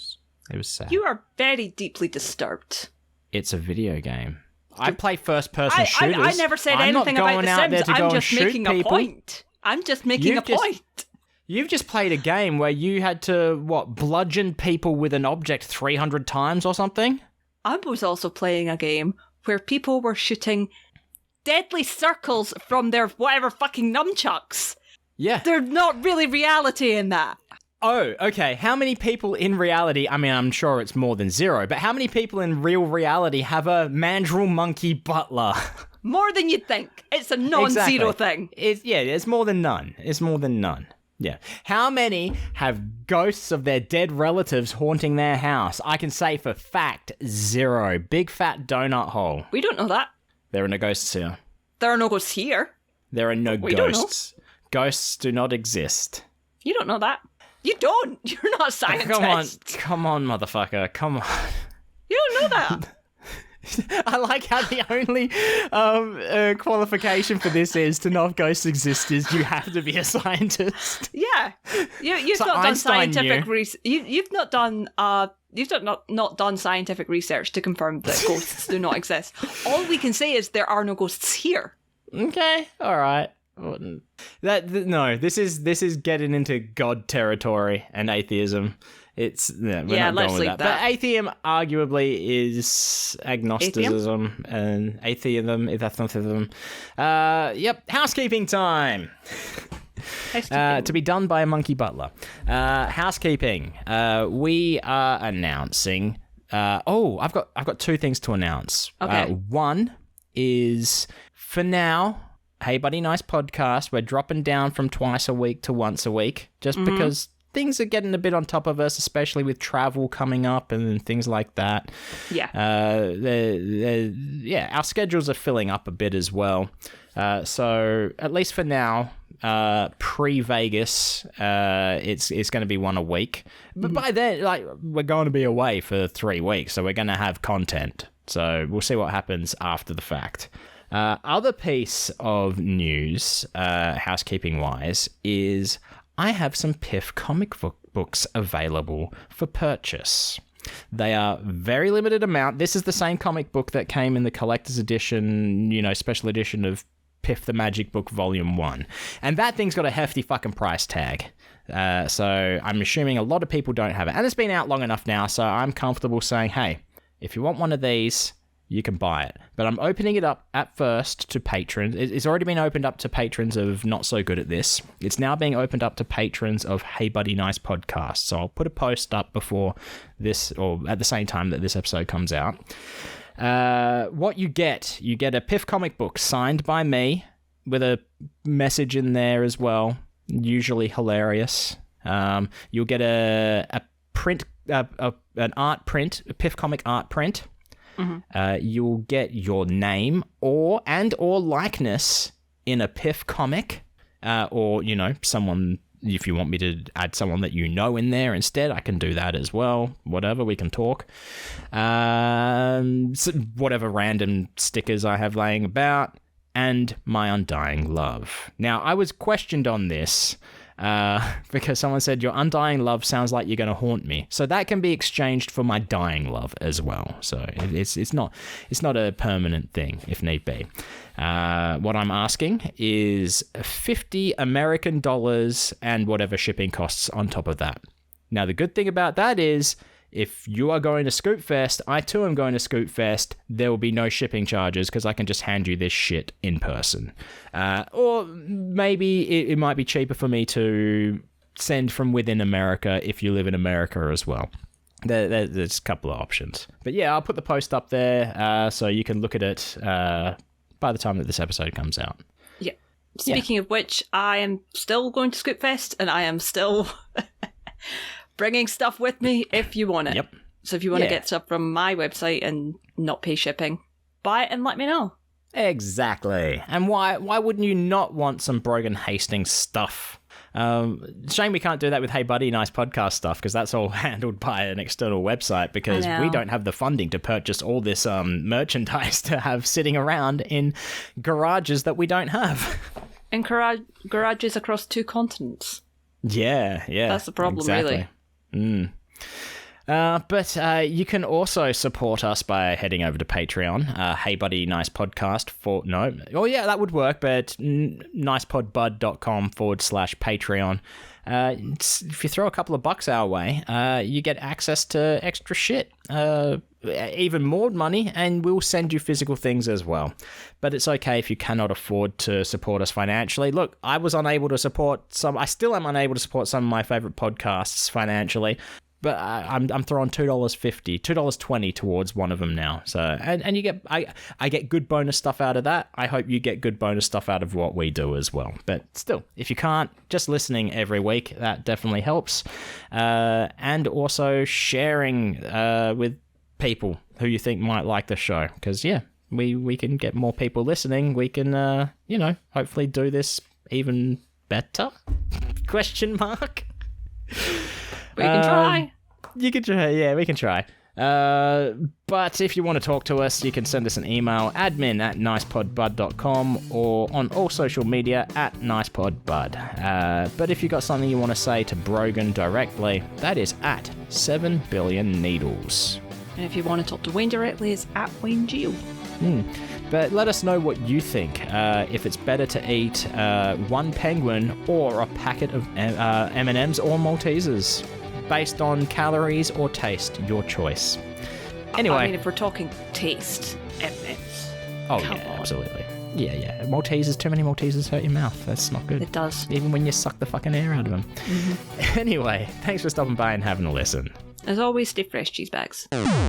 was sad. You are very deeply disturbed. It's a video game. I play first-person shooters. I never said anything about The Sims. I'm just making a point. I'm just making a point. You've just played a game where you had to, bludgeon people with an object 300 times or something? I was also playing a game where people were shooting deadly circles from their whatever fucking nunchucks. Yeah. There's not really reality in that. Oh, okay. How many people in reality, I mean, I'm sure it's more than 0, but how many people in real reality have a mandrill monkey butler? More than you'd think. It's a non-zero thing. It's more than none. It's more than none. Yeah. How many have ghosts of their dead relatives haunting their house? I can say for fact 0. Big fat donut hole. We don't know that. There are no ghosts here. There are no ghosts here. There are no ghosts. Ghosts do not exist. You don't know that. You don't. You're not a scientist. Come on, motherfucker. Come on. You don't know that. I like how the only qualification for this is to know if ghosts exist is you have to be a scientist. Yeah, you've So not done Einstein scientific knew. research. You've not done not done scientific research to confirm that ghosts do not exist. All we can say is there are no ghosts here. Okay, all right. No, this is getting into God territory and atheism. We're not let's going with leave that. that. But atheism arguably is agnosticism and atheism, if that's not them. Yep, housekeeping time. To be done by a monkey butler. Housekeeping. We are announcing. I've got two things to announce. Okay. One is, for now, Hey Buddy Nice podcast. We're dropping down from twice a week to once a week, just because things are getting a bit on top of us, especially with travel coming up and things like that. Yeah. Our schedules are filling up a bit as well. So at least for now, pre-Vegas, it's going to be one a week. But by then, we're going to be away for 3 weeks, so we're going to have content. So we'll see what happens after the fact. Other piece of news, housekeeping-wise, is I have some Piff comic books available for purchase. They are very limited amount. This is the same comic book that came in the collector's edition, special edition of Piff the Magic Book Volume 1. And that thing's got a hefty fucking price tag. So I'm assuming a lot of people don't have it. And it's been out long enough now, so I'm comfortable saying, hey, if you want one of these, you can buy it. But I'm opening it up at first to patrons. It's already been opened up to patrons of Not So Good at This. It's now being opened up to patrons of Hey Buddy Nice podcast. So I'll put a post up before this, or at the same time that this episode comes out. What you get a Piff comic book signed by me with a message in there as well, usually hilarious. You'll get a print, an art print, a Piff comic art print. You'll get your name or likeness in a Piff comic, or someone. If you want me to add someone that in there instead, I can do that as well. Whatever, we can talk. So whatever random stickers I have laying about, and my undying love. Now, I was questioned on this because someone said, your undying love sounds like you're going to haunt me. So that can be exchanged for my dying love as well. So it's not a permanent thing if need be. What I'm asking is $50 American and whatever shipping costs on top of that. Now, the good thing about that is, if you are going to Scoop Fest, I too am going to Scoop Fest, there will be no shipping charges because I can just hand you this shit in person. Or maybe it might be cheaper for me to send from within America if you live in America as well. There's a couple of options. But yeah, I'll put the post up there so you can look at it by the time that this episode comes out. Yeah. Speaking of which, I am still going to Scoop Fest, and I am still bringing stuff with me if you want it. Yep. So if you want to get stuff from my website and not pay shipping, buy it and let me know. Exactly. And why wouldn't you not want some Brogan Hastings stuff? Shame we can't do that with Hey Buddy Nice podcast stuff, because that's all handled by an external website, because we don't have the funding to purchase all this merchandise to have sitting around in garages that we don't have. In garages across 2 continents. Yeah. That's the problem, exactly. really. But you can also support us by heading over to Patreon. Hey Buddy Nice Podcast that would work, but nicepodbud.com/Patreon. If you throw a couple of bucks our way, you get access to extra shit, even more money, and we'll send you physical things as well. But it's okay if you cannot afford to support us financially. Look, I still am unable to support some of my favorite podcasts financially. But I'm throwing $2.50, $2.20 towards one of them now. So and you get I get good bonus stuff out of that. I hope you get good bonus stuff out of what we do as well. But still, if you can't, just listening every week, that definitely helps. And also sharing with people who you think might like the show, because we can get more people listening. We can hopefully do this even better? ? We can try. You can try, yeah, we can try. But if you want to talk to us, you can send us an email, admin@nicepodbud.com, or on all social media @nicepodbud. But if you've got something you want to say to Brogan directly, that is @7billionneedles. And if you want to talk to Wayne directly, it's @WayneGeo. But let us know what you think. If it's better to eat one penguin or a packet of M&Ms or Maltesers, based on calories or taste, your choice. Anyway, I mean, if we're talking taste, M&Ms. Oh yeah, absolutely. Yeah. Maltesers, too many Maltesers hurt your mouth. That's not good. It does. Even when you suck the fucking air out of them. Anyway, thanks for stopping by and having a listen. As always, stay fresh, cheese bags.